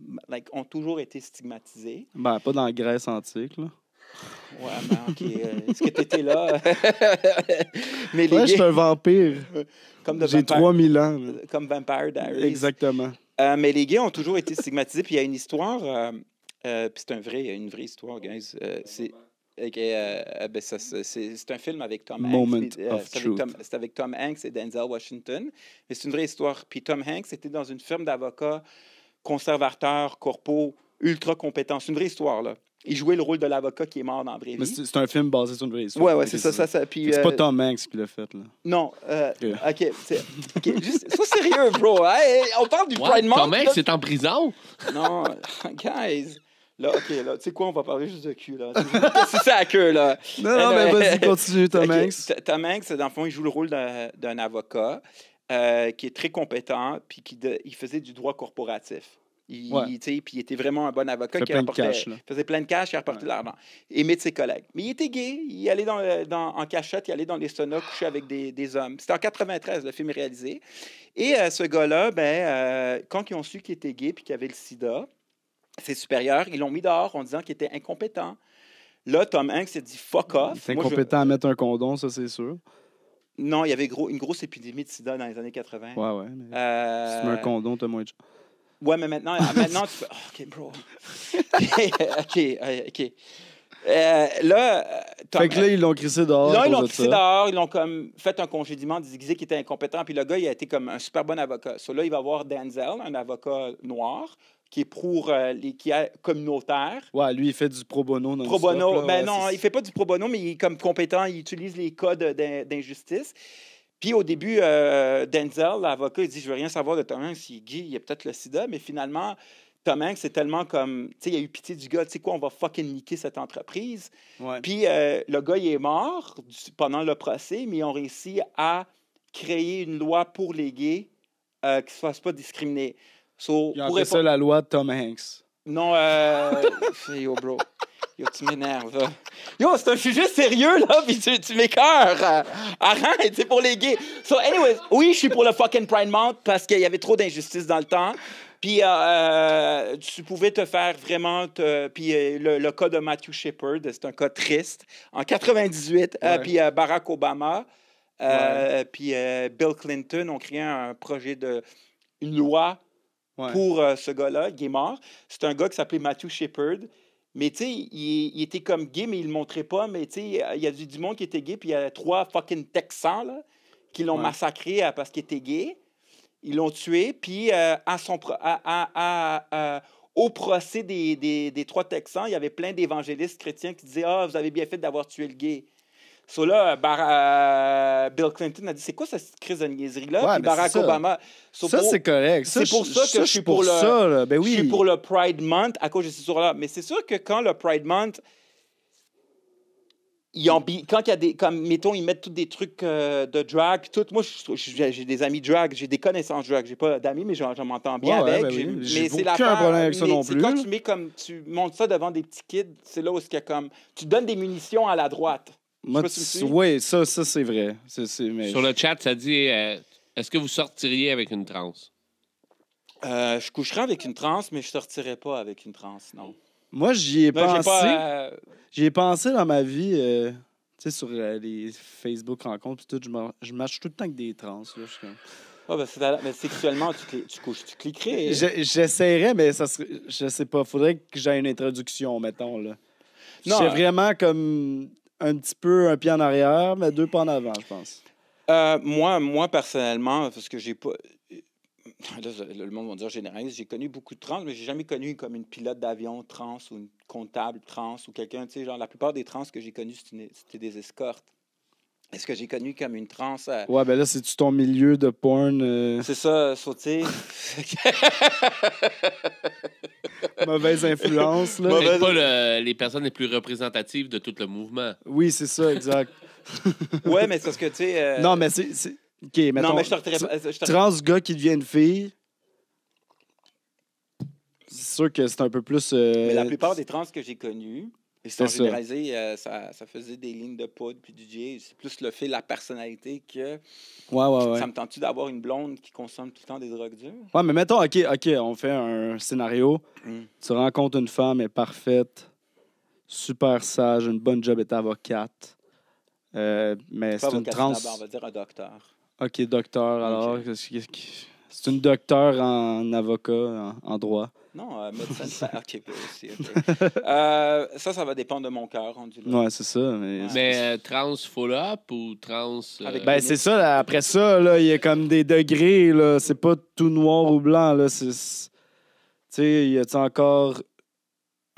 ont toujours été stigmatisés. Ben, pas dans la Grèce antique, là. Ouais, mais OK. Est-ce que tu étais là? Mais je suis un vampire. J'ai 3000 ans. Là. Comme Vampire Diaries. Exactement. Mais les gays ont toujours été stigmatisés. Puis il y a une histoire, puis c'est une vraie histoire, guys. C'est un film avec Tom Hanks. C'est avec Tom Hanks et Denzel Washington. Mais c'est une vraie histoire. Puis Tom Hanks était dans une firme d'avocats conservateurs, corpos, ultra compétents. C'est une vraie histoire, là. Il jouait le rôle de l'avocat qui est mort dans la vraie vie. Mais c'est un film basé sur une vraie histoire. Ouais, c'est ça. Puis, c'est pas Tom Hanks qui l'a fait, là. Non. OK. Juste, sois sérieux, bro. Hey, on parle du Pride Month. Tom Hanks est en prison? Non, guys. Là, OK, là, tu sais quoi, on va parler juste de cul, là. C'est ça à queue, là. Non, mais vas-y, continue, Tom Hanks. Tom Hanks, dans le fond, il joue le rôle d'un avocat. qui est très compétent, puis il faisait du droit corporatif. Ouais. Puis il était vraiment un bon avocat Fait qui plein de cash, là. faisait plein de cash, il rapportait de l'argent. Aimé de ses collègues. Mais il était gay, il allait en cachette, il allait dans les saunas coucher avec des hommes. C'était en 93, le film est réalisé. Et ce gars-là, quand ils ont su qu'il était gay puis qu'il avait le sida, ses supérieurs, ils l'ont mis dehors en disant qu'il était incompétent. Là, Tom Hanks s'est dit « fuck off ». C'est incompétent à mettre un condom, ça, c'est sûr. Non, il y avait une grosse épidémie de sida dans les années 80. Ouais. Mais si tu mets un condom, t'as moins de chance. Ouais, mais maintenant tu fais... OK, bro. OK. Fait que là, ils l'ont crissé dehors. Là, ils l'ont crissé dehors. Ils l'ont comme fait un congédiement déguisé qui était incompétent. Puis le gars, il a été comme un super bon avocat. Là, il va voir Denzel, un avocat noir, qui est qui est communautaire. Ouais, lui, il fait du pro bono. Pro bono. Non, il fait pas du pro bono, mais il est comme compétent. Il utilise les codes d'injustice. Puis au début, Denzel, l'avocat, il dit « Je veux rien savoir de Tom Hanks, il est gay, il a peut-être le sida. » Mais finalement, Tom Hanks, c'est tellement comme... Tu sais, il a eu pitié du gars. Tu sais quoi, on va fucking niquer cette entreprise. Ouais. Puis le gars, il est mort pendant le procès, mais ils ont réussi à créer une loi pour les gays qui ne se fassent pas discriminer. Ils ont appelé ça la loi de Tom Hanks. Non, yo, bro. Yo, tu m'énerves, là. Yo, c'est un sujet sérieux, là, puis tu m'écœures. Arrête, c'est pour les gays. So, anyways, oui, je suis pour le fucking Pride Month parce qu'il y avait trop d'injustice dans le temps. Puis tu pouvais te faire vraiment... Puis le cas de Matthew Shepard, c'est un cas triste. En 98, puis Barack Obama, puis Bill Clinton ont créé un projet une loi pour ce gars-là, qui est mort. C'est un gars qui s'appelait Matthew Shepard. Mais tu sais, il était comme gay, mais il le montrait pas. Mais tu sais, il y a du monde qui était gay, puis il y a 3 fucking Texans là, qui l'ont massacré parce qu'il était gay. Ils l'ont tué, puis au procès des 3 Texans, il y avait plein d'évangélistes chrétiens qui disaient « Ah, vous avez bien fait d'avoir tué le gay ». Là, Bill Clinton a dit « C'est quoi cette crise de niaiserie-là? » Ouais, puis Barack Obama... Ça, c'est correct. C'est pour ça que je suis pour je suis pour le Pride Month à cause de ces jours-là. Mais c'est sûr que quand le Pride Month... quand il y a des... Comme, mettons, ils mettent tous des trucs de drag, puis tout. Moi, j'ai des amis drag, j'ai des connaissances drag. J'ai pas d'amis, mais j'en m'entends bien avec. J'ai c'est aucun problème avec ça non plus. Quand tu montes ça devant des petits kids, c'est là où il y a comme... Tu donnes des munitions à la droite. Oui, ça c'est vrai. Mais... Sur le chat, ça dit est-ce que vous sortiriez avec une trans? Je coucherais avec une trans, mais je sortirais pas avec une trans, non. Moi, j'y ai pensé. J'y ai pensé dans ma vie, tu sais, sur les Facebook rencontres, puis tout, je marche tout le temps avec des trans. Là, mais sexuellement, tu cliquerais. J'essaierais, mais ça serait, je sais pas. Faudrait que j'aie une introduction, mettons. Là. C'est vraiment comme un petit peu un pied en arrière, mais 2 pas en avant, je pense. Moi, personnellement, parce que j'ai pas... Là, le monde va dire généraliste. J'ai connu beaucoup de trans, mais j'ai jamais connu comme une pilote d'avion trans ou une comptable trans ou quelqu'un, tu sais, genre la plupart des trans que j'ai connus, c'était des escortes. Est-ce que j'ai connu comme une trans? Ouais, ben là, c'est-tu ton milieu de porn? C'est ça, sauter. Mauvaise influence, là. Peut-être pas les personnes les plus représentatives de tout le mouvement. Oui, c'est ça, exact. Ouais, mais c'est parce que, tu sais... Non, mais c'est... OK, mettons, non, mais je sortirais pas. Trans gars qui devient une fille, c'est sûr que c'est un peu plus... Mais la plupart des trans que j'ai connus, ils sont généralisés, ça faisait des lignes de poudre puis du J. C'est plus le fait, la personnalité que... Ouais. Ça me tente-tu d'avoir une blonde qui consomme tout le temps des drogues dures? Ouais, mais mettons, OK, on fait un scénario. Tu rencontres une femme, elle est parfaite, super sage, une bonne job, elle est avocate. Mais c'est une trans... On va dire un docteur. OK, docteur, alors. Okay. C'est une docteur en avocat, en droit. Non, médecin. OK, aussi. Ça va dépendre de mon cœur. Ouais, c'est ça. Mais trans follow-up ou trans... c'est ça. Là, après ça, là, il y a comme des degrés. Là. C'est pas tout noir ou blanc. Là. Tu sais, y a-tu encore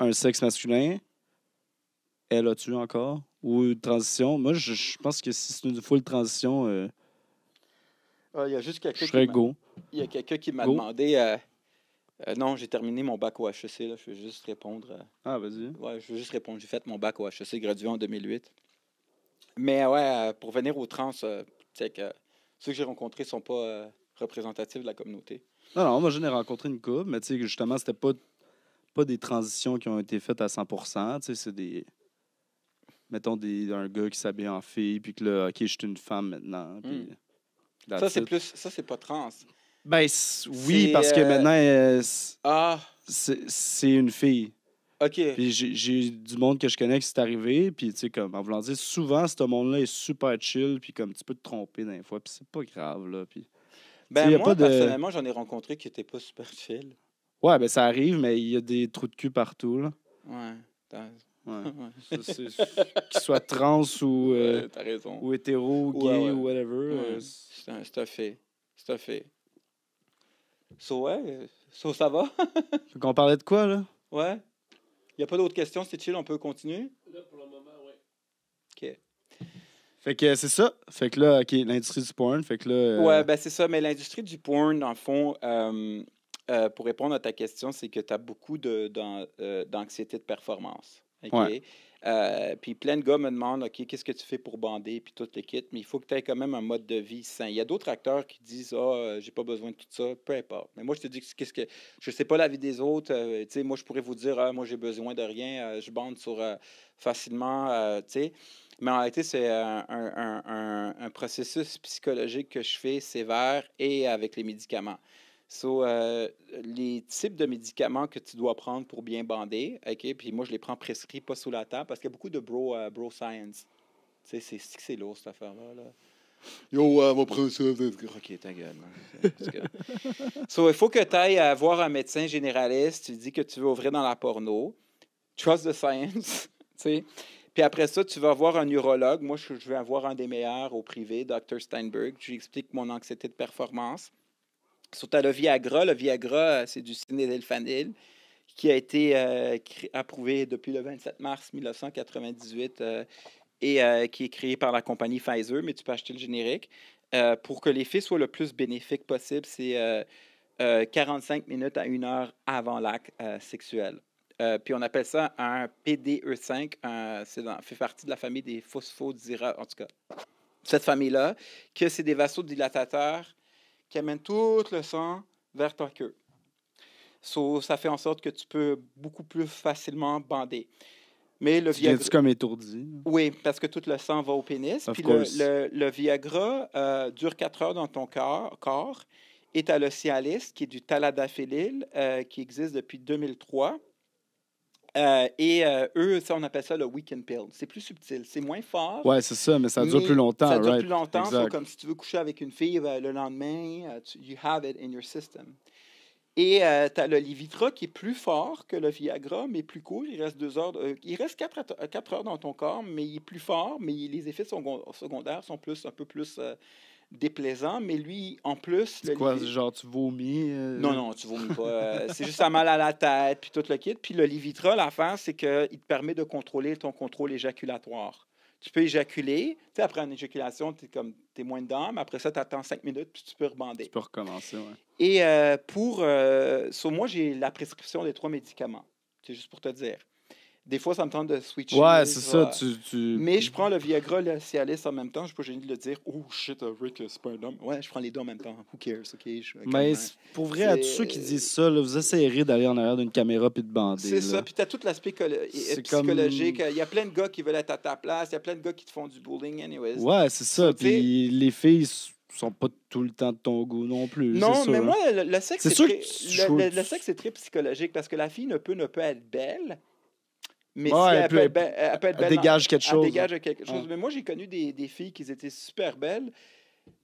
un sexe masculin? Elle a-tu encore? Ou une transition? Moi, je pense que si c'est une full transition... il y a juste quelqu'un Il y a quelqu'un qui m'a demandé... non, j'ai terminé mon bac au HEC. Là. Je veux juste répondre. Ah, vas-y. Ouais, je veux juste répondre. J'ai fait mon bac au HEC, gradué en 2008. Mais ouais, pour venir aux trans, c'est que ceux que j'ai rencontrés ne sont pas représentatifs de la communauté. Non, moi, j'en ai rencontré une couple, mais tu sais, justement, c'était pas des transitions qui ont été faites à 100%. Tu sais, c'est des... Mettons, un gars qui s'habille en fille, puis que là, OK, je suis une femme maintenant. Puis, Ça, c'est pas trans. Ben, oui, parce que maintenant, Ah, c'est une fille. OK. Puis j'ai du monde que je connais qui c'est arrivé, puis tu sais, comme, en voulant dire, souvent, ce monde-là est super chill, puis comme, tu peux te tromper des fois, puis c'est pas grave, là, puis... Ben, y a moi, pas de- personnellement, j'en ai rencontré qui n'étaient pas super chill. Ouais, ben ça arrive, mais il y a des trous de cul partout, là. Ouais. Ouais. Ouais. Qu'ils soient trans ou, Ouais, t'as raison. ou hétéro, ou gay, Ouais. ou whatever. Ouais. C'est un fait. C'est un fait. So, ouais. So, ça va? Fait qu'on parlait de quoi, là? Ouais. Il n'y a pas d'autres questions, c'est chill, on peut continuer? Là, pour le moment, oui. OK. Fait que c'est ça. Fait que là, OK, l'industrie du porn, fait que là... Ouais, ben c'est ça. Mais l'industrie du porn, dans le fond, pour répondre à ta question, c'est que tu as beaucoup d'anxiété de performance. OK? Ouais. Puis plein de gars me demandent, OK, qu'est-ce que tu fais pour bander, puis tout le kit, mais il faut que tu aies quand même un mode de vie sain. Il y a d'autres acteurs qui disent, j'ai pas besoin de tout ça, peu importe. Mais moi, je te dis qu'est-ce que je sais pas la vie des autres. Tu sais, moi, je pourrais vous dire, moi, j'ai besoin de rien, je bande sur facilement, tu sais. Mais en réalité, c'est un processus psychologique que je fais sévère et avec les médicaments. So, les types de médicaments que tu dois prendre pour bien bander, OK? Puis moi, je les prends prescrits, pas sous la table, parce qu'il y a beaucoup de bro science. Tu sais, c'est lourd, cette affaire-là. Là. Yo, on va prendre ça. OK, ta gueule. So, il faut que tu ailles voir un médecin généraliste. Tu lui dis que tu veux ouvrir dans la porno. Trust the science. Tu sais. Puis après ça, tu vas voir un urologue. Moi, je vais avoir un des meilleurs au privé, Dr. Steinberg. Je lui explique mon anxiété de performance. So, tu as le Viagra. Le Viagra, c'est du cinéldelphanil qui a été approuvé depuis le 27 mars 1998 et qui est créé par la compagnie Pfizer, mais tu peux acheter le générique. Pour que l'effet soit le plus bénéfique possible, c'est 45 minutes à 1 heure avant l'acte sexuel. Puis on appelle ça un PDE5. Ça fait partie de la famille des phosphodiesterone, en tout cas. Cette famille-là, que c'est des vasodilatateurs qui amènent tout le sang vers ta queue. So, ça fait en sorte que tu peux beaucoup plus facilement bander. Mais le Tu viens Viagra... comme étourdi? Oui, parce que tout le sang va au pénis. Of Puis course. le Viagra dure 4 heures dans ton corps. Et tu as le Cialis, qui est du tadalafil, qui existe depuis 2003. Eux, ça, on appelle ça le weekend pill. C'est plus subtil, c'est moins fort. Ouais, c'est ça, mais ça dure mais plus longtemps, Ça dure right? plus longtemps. Exact. So, comme si tu veux coucher avec une fille le lendemain, you have it in your system. Et tu as le Levitra qui est plus fort que le Viagra, mais plus court. Il reste 2 heures. Il reste 4 heures dans ton corps, mais il est plus fort. Mais les effets secondaires sont un peu plus déplaisants. Mais lui, en plus... C'est quoi, genre tu vomis? Non, tu vomis pas. C'est juste un mal à la tête, puis tout le kit. Puis le Levitra, l'affaire, c'est qu'il te permet de contrôler ton contrôle éjaculatoire. Tu peux éjaculer. Tu sais, après une éjaculation, t'es moins dedans, mais après ça, tu attends 5 minutes, puis tu peux rebander. Tu peux recommencer, ouais. Et sur moi, j'ai la prescription des 3 médicaments. C'est juste pour te dire. Des fois, ça me tente de switcher. Ouais, c'est ça. Mais je prends le Viagra, le Cialis en même temps. Je suis pas gêné de le dire. Oh shit, Rick, c'est pas un homme. Ouais, je prends les deux en même temps. Who cares, OK? Mais pour vrai, à tous ceux qui disent ça, là, vous essayerez d'aller en arrière d'une caméra puis de bander. C'est ça. Puis tu as tout l'aspect psychologique. Il y a plein de gars qui veulent être à ta place. Il y a plein de gars qui te font du bullying, anyways. Ouais, c'est ça. Puis les filles sont pas tout le temps de ton goût non plus. Non, sûr, mais hein. moi, le sexe, le sexe, c'est très psychologique parce que la fille ne peut être belle. Mais ouais, si elle peut être belle, elle dégage quelque chose. Elle dégage quelque chose. Mais moi, j'ai connu des filles qui étaient super belles.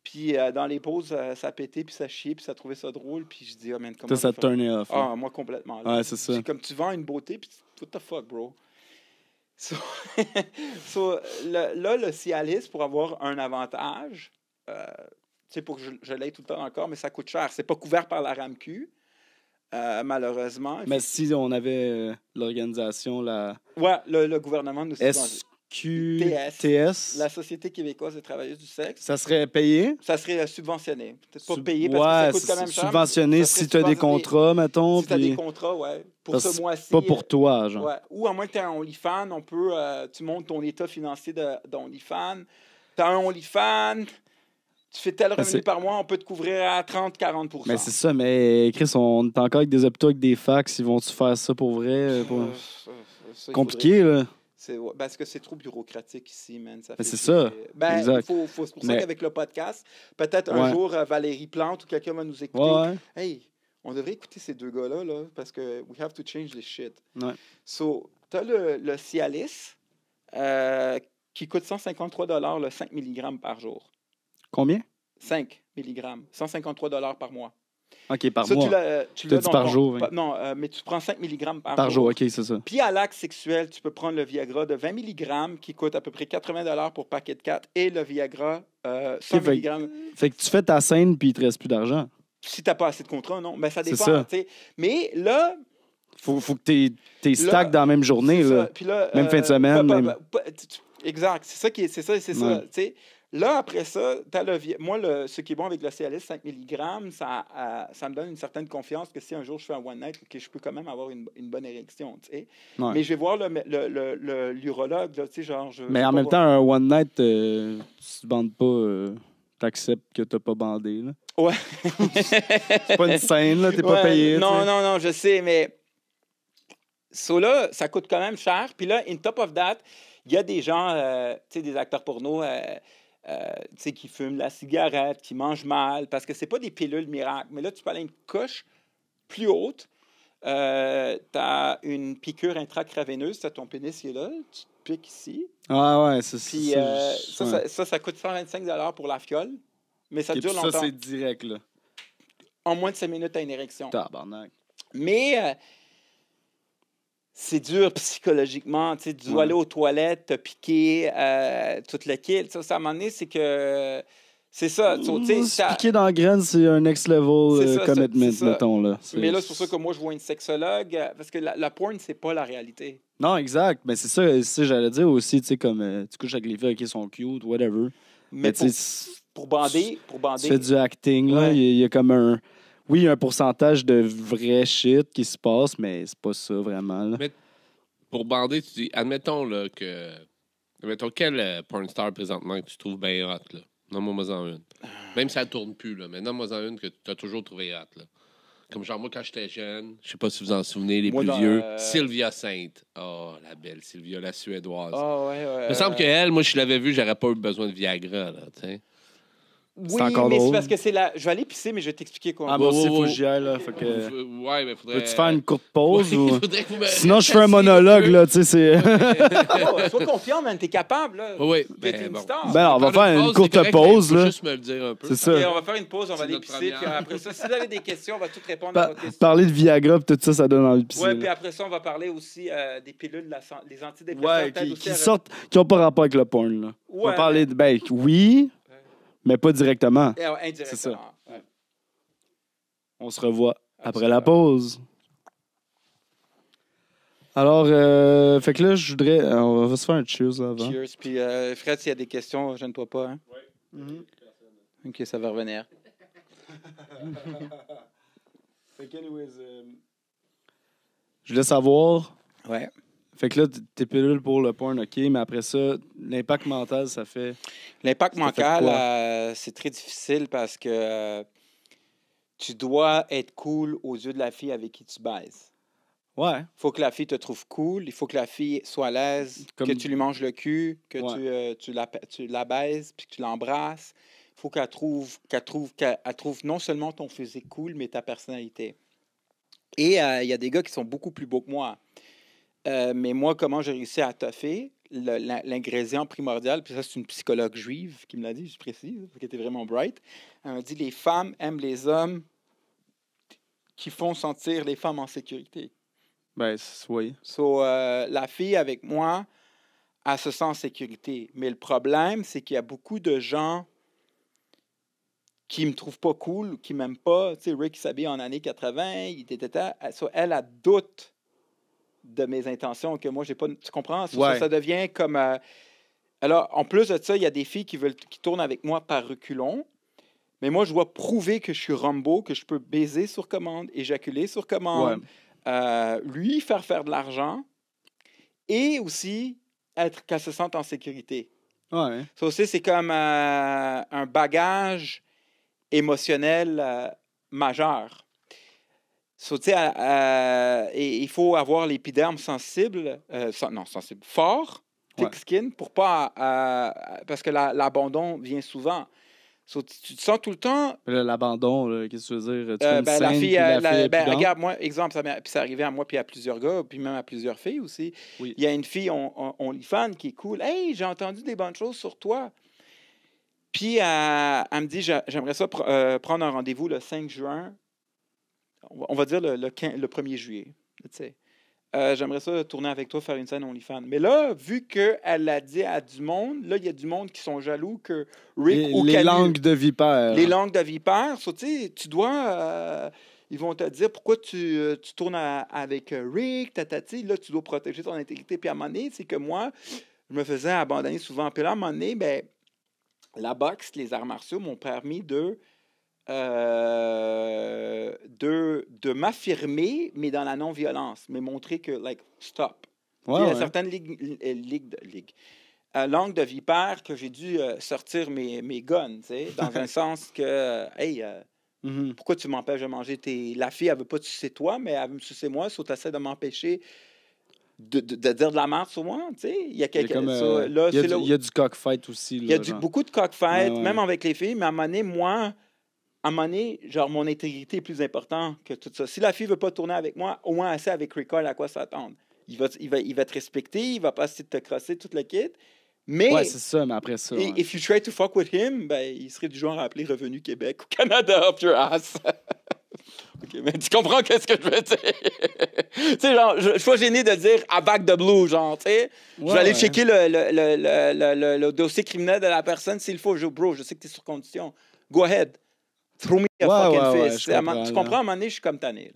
Puis dans les pauses, ça pétait, puis ça chiait, puis ça trouvait ça drôle. Puis je dis, man, comment ça te turnait off. Ah, moi, complètement. Là. Ouais, c'est ça. Comme tu vends une beauté, puis what the fuck, bro? Là, le Cialis, pour avoir un avantage, tu sais, pour que je l'aie tout le temps dans le corps, mais ça coûte cher. C'est pas couvert par la RAMQ. Malheureusement. Mais si on avait l'organisation, Ouais, le gouvernement nous SQTS, la Société québécoise des travailleuses du sexe. Ça serait payé? Ça serait subventionné. Peut-être pas payé parce que ça coûte quand même cher. Subventionné si tu as des contrats, mettons. Si tu as des contrats, ouais. Pour ce mois-ci. Pas pour toi, genre. Ouais. Ou à moins que tu aies un OnlyFans, on peut, tu montes ton état financier d'OnlyFans. Tu as un OnlyFans. tu fais tel Ben, revenu par mois, on peut te couvrir à 30-40 Mais c'est ça, mais Chris, on est encore avec des hôpitaux avec des fax. Ils vont-tu faire ça pour vrai? Ça, il Compliqué, là. Parce que c'est trop bureaucratique ici, man. Ça Ben, fait c'est chier. ça. Exact. C'est pour ça Mais- qu'avec le podcast, peut-être un jour, Valérie Plante ou quelqu'un va nous écouter. Ouais, ouais. Hey, on devrait écouter ces deux gars-là, là, parce que we have to change this shit. Ouais. So, t'as le Cialis qui coûte 153 le 5 mg par jour. Combien? 5 mg. 153 par mois. OK, par Ça, mois. tu T'as l'as dit dans par ton- jour, hein. Non, mais tu prends 5 mg Par jour, OK, c'est ça. Puis à l'acte sexuel, tu peux prendre le Viagra de 20 mg qui coûte à peu près 80 pour paquet de 4 et le Viagra 100 Ok, fait- mg. Fait que tu fais ta scène, puis il te reste plus d'argent. Si tu n'as pas assez de contrat, non. Ben, ça C'est dépend. ça. Tu sais. Mais là. Faut que t'es stack dans la même journée, c'est là. ça. Puis là, Même fin de semaine, même. Exact. C'est ça qui est. C'est ça. C'est ça. Ouais. Tu sais. Là, après ça, moi, ce qui est bon avec le Cialis 5 mg, ça me donne une certaine confiance que si un jour je fais un one night, que je peux quand même avoir une bonne érection. Tu sais. Ouais. Mais je vais voir l'urologue, là, tu sais, genre. Mais en même temps, un one night, tu te bandes pas, t'acceptes que t'as pas bandé, là. Ouais. C'est pas une scène, là, t'es pas Ouais, payé. tu sais. Non, je sais, mais. So là, ça coûte quand même cher. Puis là, in top of that, il y a des gens, tu sais, des acteurs porno, tu sais, qui fument la cigarette, qui mangent mal, parce que c'est pas des pilules miracles. Mais là, tu peux aller une coche plus haute. Tu as une piqûre intracraveineuse, t'as ton pénis qui est là, tu te piques ici. Ah ouais, c'est Puis ouais. ça coûte 125 pour la fiole, mais ça Et dure puis longtemps. ça, c'est direct, là. En moins de 5 minutes, tu as une érection. Tabarnak. Mais c'est dur psychologiquement. Tu sais, tu dois aller aux toilettes, te piquer, tout le kit. Ça, à un moment donné, c'est que... C'est ça. Tu sais, Se piquer dans la graine, c'est un next level C'est ça, commitment, c'est ça. mettons, là. Mais là, c'est pour ça que moi, je vois une sexologue, parce que la porn, c'est pas la réalité. Non, exact. Mais c'est ça, j'allais dire aussi, tu sais, comme tu couches avec les filles qui sont cute, whatever. Mais tu sais, pour bander... tu fais du acting, là. Ouais. Il y a comme un... Oui, un pourcentage de vrai shit qui se passe, mais c'est pas ça, vraiment, là. Mais pour bander, tu dis, admettons là, que. Admettons, quel porn star présentement que tu trouves bien hot, là? Nomme-moi-en une. Même si ça ne tourne plus, là, mais nomme-moi-en une que tu as toujours trouvé hot, là. Comme genre, moi, quand j'étais jeune, je sais pas si vous en souvenez, les Moi, plus dans, vieux, Sylvia Sainte. Oh, la belle Sylvia, la Suédoise. Ah, ouais. Il me semble qu'elle, moi, je l'avais vue, j'aurais pas eu besoin de Viagra, là, tu sais. Oui, encore mais c'est drôle. parce que c'est la... Je vais aller pisser, mais je vais t'expliquer quoi. Ah, moi aussi, il faut wow. que j'y aille, là. Fait que... Ouais, mais faudrait. Peux-tu faire une courte pause Ouais, ou... faudrait que vous me- Sinon, je fais un monologue, là, tu sais, c'est... Sois confiant, man, t'es capable, là. Oui, T'es ben, une bon. star. Ben, on va faire une c'est courte correct, pause, mais faut là. juste me le dire un peu. C'est ça. Ok, on va faire une pause, on va C'est aller notre pisser, première. puis après ça, si vous avez des questions, on va tout répondre à vos questions. Parler de Viagra pis tout ça, ça donne envie de pisser. Ouais, là. puis après ça, on va parler aussi des pilules, les antidépresseurs. Ouais, peut-être qui aussi à- sortent, qui n'ont pas rapport avec le porn, là. On Ouais, va parler de... Ben, oui, mais pas directement. indirectement. C'est ça. Ouais. On se revoit après Absolument. la pause. Alors, fait que là, je voudrais... on va se faire un cheers, là, avant. Cheers. Puis Fred, s'il y a des questions, gêne-toi pas. Hein? Mhm. OK, ça va revenir. Fait que anyways, je voulais savoir... Ouais. Fait que là, tes pilules pour le porn, OK, mais après ça, l'impact mental, ça fait... L'impact Ça fait mental, quoi? c'est très difficile parce que tu dois être cool aux yeux de la fille avec qui tu baises. Ouais. Il faut que la fille te trouve cool, il faut que la fille soit à l'aise, Comme- que tu lui manges le cul, que Ouais. tu la baises, puis que tu l'embrasses. Il faut qu'elle trouve non seulement ton physique cool, mais ta personnalité. Et il y a des gars qui sont beaucoup plus beaux que moi. Mais moi, comment j'ai réussi à toffer, l'ingrédient primordial, puis ça, c'est une psychologue juive qui me l'a dit, je précise, parce qu'elle était vraiment bright. Elle m'a dit, les femmes aiment les hommes qui font sentir les femmes en sécurité. Ben, oui. So, la fille avec moi, elle se sent en sécurité. Mais le problème, c'est qu'il y a beaucoup de gens qui me trouvent pas cool, qui m'aiment pas. Tu sais, Rick s'habille en années 80, elle a doute de mes intentions, que moi, j'ai pas... Tu comprends? Ouais. Ça devient comme... Alors, en plus de ça, il y a des filles qui tournent avec moi par reculons. Mais moi, je dois prouver que je suis Rambo, que je peux baiser sur commande, éjaculer sur commande, lui faire de l'argent et aussi qu'elle se sente en sécurité. Ouais. Ça aussi, c'est comme un bagage émotionnel majeur. So, tu sais, et il faut avoir l'épiderme sensible, sensible, fort, thick skin, pour pas, parce que l'abandon vient souvent. So, tu te sens tout le temps. Là, l'abandon, là, qu'est-ce que tu veux dire? Tu fais une La scène, fille, puis la fille est plus down? regarde, moi, exemple, puis c'est arrivé à moi, puis à plusieurs gars, puis même à plusieurs filles aussi. Oui. Il y a une fille, on l'y fan, qui est cool. Hey, j'ai entendu des bonnes choses sur toi. Puis elle me dit, j'aimerais ça prendre un rendez-vous le 5 juin. On va dire le 1er juillet. Tu sais. J'aimerais ça tourner avec toi, faire une scène OnlyFans. Mais là, vu qu'elle l'a dit à du monde, là, il y a du monde qui sont jaloux que Rick Les langues de vipère. Les langues de vipère. So, tu dois... ils vont te dire pourquoi tu tournes avec Rick, tatati. Là, tu dois protéger ton intégrité. Puis à un moment donné, c'est que moi, je me faisais abandonner souvent. Puis là, à un moment donné, ben, la boxe, les arts martiaux m'ont permis de m'affirmer, mais dans la non-violence, mais montrer que, like, stop. Il y a certaines langues de vipère que j'ai dû sortir mes guns, dans un sens que, hey, pourquoi tu m'empêches de manger? La fille, elle veut pas te sucer toi, mais elle veut me sucer moi, so tu essaies de m'empêcher de dire de la merde sur moi, tu sais. Il y a il y a du cockfight aussi. Là, il y a beaucoup de cockfight, ouais. même avec les filles, mais à un moment donné, genre, mon intégrité est plus importante que tout ça. Si la fille veut pas tourner avec moi, au moins assez avec Ricole, à quoi s'attendre? Il va te respecter, il va pas essayer de te crosser tout le kit. Mais, ouais, c'est ça, mais après ça. Ouais. If you try to fuck with him, ben, il serait du genre à appeler Revenu Québec ou Canada up your ass. OK, mais tu comprends qu'est-ce que je veux dire? Tu sais, genre, je suis pas gêné de dire « à back the blue », genre, tu sais. Je vais aller checker le dossier criminel de la personne s'il faut. Bro, je sais que tu es sur condition. Go ahead. Throw me a fucking fist. Tu comprends, à un moment donné, je suis comme tanné.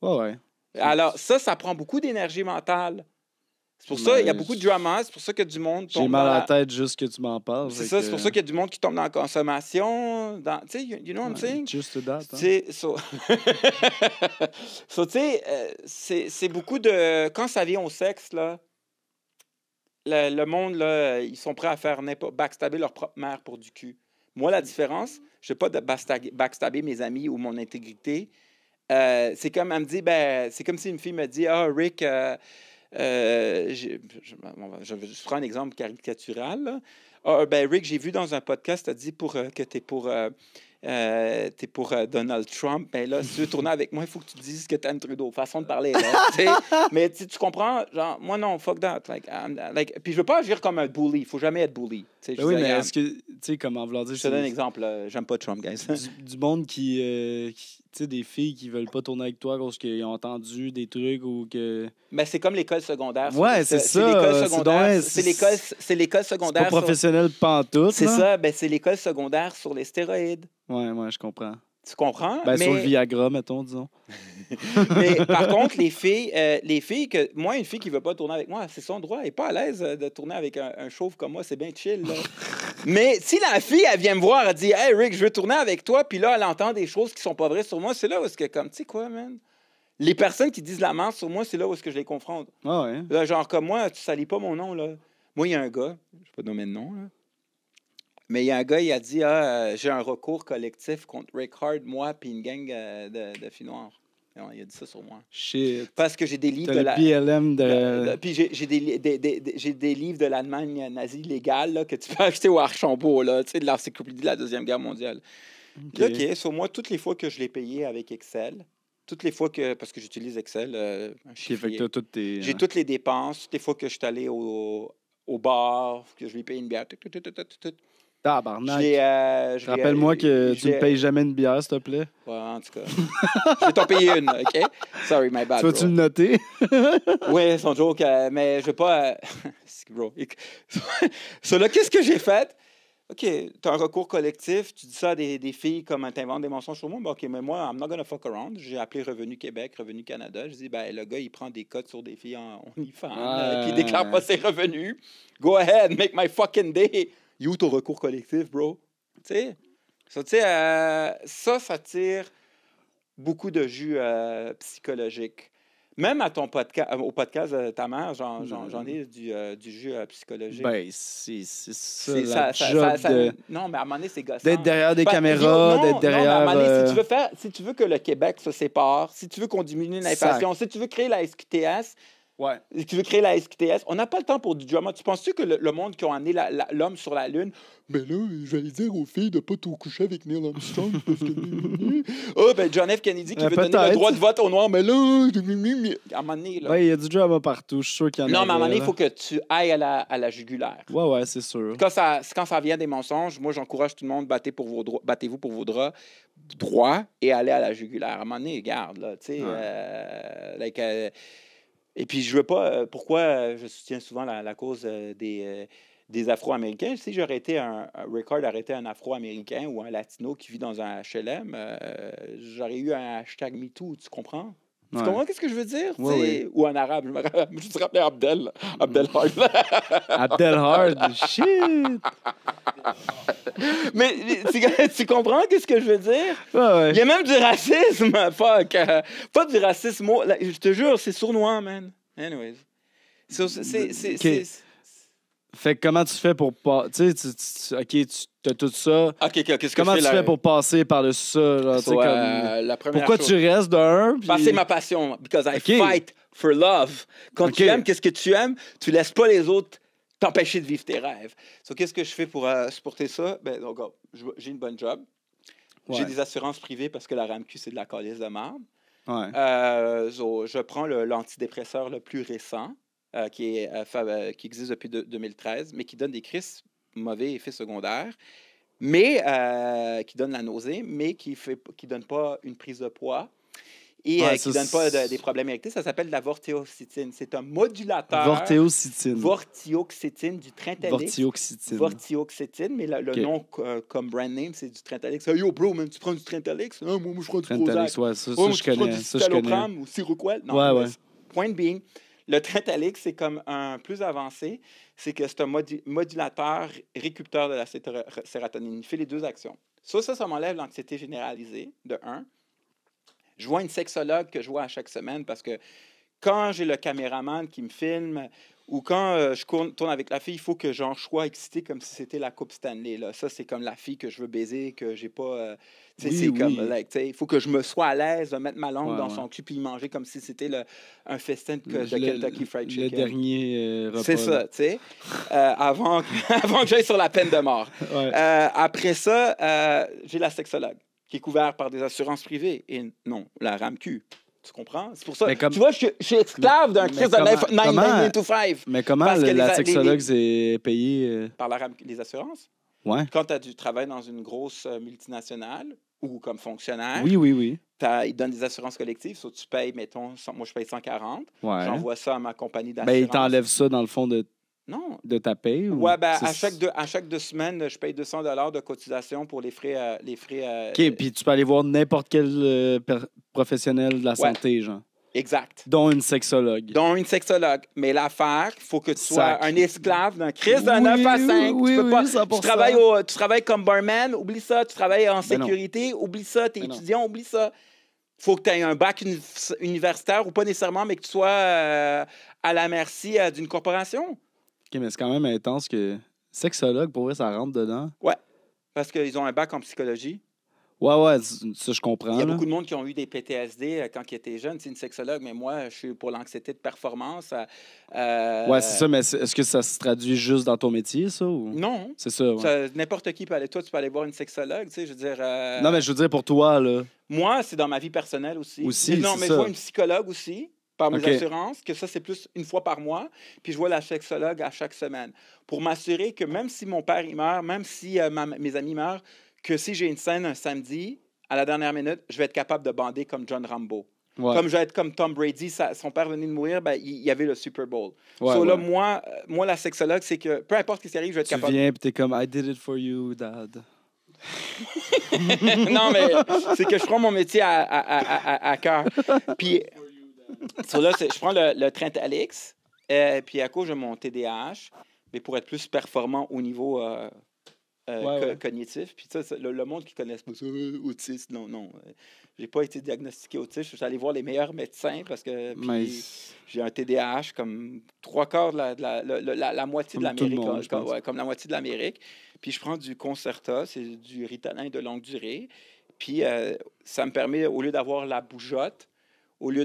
Là. Ouais. Alors, ça prend beaucoup d'énergie mentale. C'est pour ça, il y a beaucoup de drama. C'est pour ça que du monde tombe. J'ai mal à la tête juste que tu m'en parles. C'est ça, c'est pour ça qu'il y a du monde qui tombe dans la consommation. Tu sais, you know what I'm saying? Just that. Tu sais, c'est beaucoup de. Quand ça vient au sexe, là, le monde, là, ils sont prêts à faire backstabber leur propre mère pour du cul. Moi, la différence, je ne sais pas de backstabber mes amis ou mon intégrité. C'est comme, elle me dit, c'est comme si une fille me dit, Rick, je prends un exemple caricatural. Rick, j'ai vu dans un podcast, tu as dit que tu es pour Donald Trump. Ben là, si tu veux tourner avec moi, il faut que tu dises que tu aimes Trudeau. Façon de parler. Là, mais tu comprends? Genre, moi, non, fuck that. Puis je veux pas agir comme un bully. Il faut jamais être bully. Oui, mais est-ce que, tu sais, comment vouloir dire... Je te donne un exemple. J'aime pas Trump, guys. Du monde qui tu sais, des filles qui veulent pas tourner avec toi parce qu'ils ont entendu des trucs ou que... Mais c'est comme l'école secondaire. Ouais, c'est ça. C'est l'école secondaire. C'est pas professionnel pantoute. C'est ça. C'est l'école secondaire sur les stéroïdes. Ouais, je comprends. Tu comprends? Sur le Viagra, mettons, disons. Mais par contre, les filles que... Moi, une fille qui veut pas tourner avec moi, c'est son droit. Elle est pas à l'aise de tourner avec un chauve comme moi. C'est bien chill, là. Mais si la fille, elle vient me voir, elle dit « Hey, Rick, je veux tourner avec toi », puis là, elle entend des choses qui sont pas vraies sur moi, c'est là où est-ce que, comme, tu sais quoi, man? Les personnes qui disent la merde sur moi, c'est là où est-ce que je les confronte. Ah ouais. Là, genre, comme moi, tu salis pas mon nom, là. Moi, il y a un gars, je vais pas nommer de nom, là. Mais il y a un gars, il a dit j'ai un recours collectif contre Rick Hard, moi, puis une gang de filles noires. Non, il a dit ça sur moi. Shit. Parce que j'ai des livres de la BLM de... Puis j'ai des livres de l'Allemagne nazie légale là, que tu peux acheter au Archambault, là, tu sais, de l'encyclopédie de la Deuxième Guerre mondiale. OK, sur moi, toutes les fois que je l'ai payé avec Excel, toutes les fois que... Parce que j'utilise Excel, un chiffrier. J'ai toutes les dépenses, toutes les fois que je suis allé au bar, que je lui paye une bière, Tabarnak. Rappelle-moi que tu ne payes jamais une bière, s'il te plaît. Ouais, en tout cas. Je vais t'en payer une, OK? Sorry, my bad, tu vas-tu le noter? Oui, son joke, mais je veux pas... bro. Là, qu'est-ce que j'ai fait? OK, tu as un recours collectif, tu dis ça à des filles comme t'inventes des mensonges sur moi. Ben, OK, mais moi, I'm not gonna fuck around. J'ai appelé Revenu Québec, Revenu Canada. Je dis, le gars, il prend des codes sur des filles en OnlyFans, puis il déclare pas ses revenus. Go ahead, make my fucking day. You, ton recours collectif, bro. Tu sais, ça tire beaucoup de jus psychologique. Même à ton podcast, au podcast de ta mère, j'en ai du jeu psychologique. Ben, c'est ça, C'est la job Non, mais à un moment donné, c'est gossant. d'être derrière des Ben, caméras, d'être derrière... Non, mais à un moment donné, si tu veux que le Québec se sépare, si tu veux qu'on diminue l'inflation, si tu veux créer la SQTS, Ouais. si tu veux créer la SQTS, on n'a pas le temps pour du drama. Tu penses-tu que le monde qui a amené l'homme sur la Lune, ben là, je vais dire aux filles de pas tout coucher avec Neil Armstrong parce que... Oh, ben John F. Kennedy qui veut donner le droit de vote aux Noirs, mais là, à un moment donné... Ben, il y a du drama partout, je suis sûr qu'il y en a. Non, mais à un moment donné, il faut que tu ailles à la jugulaire. Ouais, c'est sûr. Quand ça vient des mensonges, moi, j'encourage tout le monde, battez-vous pour vos droits et allez à la jugulaire. À un moment donné, regarde, là, tu sais... Et puis, je veux pas... pourquoi je soutiens souvent la cause des Afro-Américains? Si j'aurais été Rickard aurait été un Afro-Américain ou un Latino qui vit dans un HLM, j'aurais eu un hashtag MeToo, tu comprends? Tu comprends ce que je veux dire? Oui. Ou un arabe. Je me rappelais Abdel Hard. Abdel Hard, shit! Mais tu comprends ce que je veux dire? Ouais. Il y a même du racisme, fuck. Pas du racisme. Je te jure, c'est sournois, man. Anyways. Fait que comment tu fais pour pas. Tu sais, OK, tu as tout ça. OK, qu'est-ce que comment je fais tu fais pour passer par-dessus ça? Genre, So, comme... la première Pourquoi chose, tu restes d'un? Puis... c'est ma passion. Because I fight for love. Quand tu aimes, qu'est-ce que tu aimes? Tu laisses pas les autres t'empêcher de vivre tes rêves. So, qu'est-ce que je fais pour supporter ça? Ben, donc, j'ai une bonne job. Ouais. J'ai des assurances privées parce que la RAMQ, c'est de la calice de merde. Ouais. Je prends l'antidépresseur le plus récent, qui existe depuis 2013, mais qui donne des crises mauvais effets secondaires, mais qui donne la nausée, mais qui donne pas une prise de poids et qui donne pas des problèmes érectés. Ça s'appelle de la vortioxétine. C'est un modulateur. Vortioxétine du Trintellix. Vortioxétine, mais le nom comme brand name, c'est du Trintellix. Yo, bro, man, tu prends du Trintellix? Moi, je prends du Prozac. Ouais, ça, je connais. Du citalopram ou Seroquel? Non, ouais. Point being, le Trintellix, c'est comme un plus avancé. C'est que c'est un modulateur récupteur de la sérotonine. Il fait les deux actions. Ça m'enlève l'anxiété généralisée, de 1. Je vois une sexologue que je vois à chaque semaine parce que quand j'ai le caméraman qui me filme ou quand je tourne avec la fille, il faut que je sois excité comme si c'était la Coupe Stanley. Là. Ça, c'est comme la fille que je veux baiser, que j'ai pas... il faut que je me sois à l'aise de mettre ma langue dans son cul puis manger comme si c'était un festin de Kentucky Fried Chicken. Le dernier repas. C'est ça, tu sais. avant que j'aille sur la peine de mort. Ouais. Après ça, j'ai la sexologue qui est couverte par des assurances privées. Et non, la RAMQ. Tu comprends? C'est pour ça. Tu vois, je suis esclave d'un crise de 925. Mais comment la sexologue est payée? Par les assurances? Ouais. Quand tu travailles dans une grosse multinationale ou comme fonctionnaire, oui. Ils donnent des assurances collectives. So tu payes, mettons, moi je paye 140. Ouais. J'envoie ça à ma compagnie d'assurance. Ben, ils t'enlèvent ça dans le fond de ta paye? Ouais, ben, à chaque 2 semaines, je paye $200 de cotisation pour les frais. OK, puis tu peux aller voir n'importe quel professionnel de la santé, genre. Exact. Dont une sexologue. Mais l'affaire, il faut que tu sois un esclave d'un crise de 9 à 5. Oui, tu peux pas. 100%. Tu travailles comme barman, oublie ça. Tu travailles en sécurité, oublie ça. Tu es étudiant, oublie ça. Il faut que tu aies un bac universitaire ou pas nécessairement, mais que tu sois à la merci d'une corporation. OK, mais c'est quand même intense que sexologue, pour vrai, ça rentre dedans. Ouais, parce qu'ils ont un bac en psychologie. Ouais, ça, je comprends. Il y a beaucoup de monde qui ont eu des PTSD quand ils étaient jeunes. C'est une sexologue, mais moi, je suis pour l'anxiété de performance. Ouais, c'est ça, mais est-ce que ça se traduit juste dans ton métier, ça? Ou... Non. C'est ça, ouais. N'importe qui peut aller. Toi, tu peux aller voir une sexologue, tu sais, je veux dire... Non, mais je veux dire pour toi, là. Moi, c'est dans ma vie personnelle aussi. Non, mais je vois une psychologue aussi, par mes assurances, que ça, c'est plus une fois par mois. Puis je vois la sexologue à chaque semaine. Pour m'assurer que même si mon père, il meurt, même si mes amis meurent, que si j'ai une scène un samedi, à la dernière minute, je vais être capable de bander comme John Rambo. Ouais. Comme je vais être comme Tom Brady, son père venait de mourir, ben, il y avait le Super Bowl. Là, moi, la sexologue, c'est que peu importe ce qui arrive, je vais être capable... Tu viens et tu es comme « I did it for you, dad ». Non, mais c'est que je prends mon métier à cœur. Puis, là, je prends le Trintellix, puis à cause de mon TDAH, mais pour être plus performant au niveau cognitif. Puis ça, le monde qui connaisse pas ça, autiste, non. J'ai pas été diagnostiqué autiste. Je suis allé voir les meilleurs médecins parce que j'ai un TDAH comme 3/4 la moitié de l'Amérique. Comme la moitié de l'Amérique. Puis je prends du Concerta, c'est du Ritalin de longue durée. Puis ça me permet, au lieu d'avoir la bougeotte, au lieu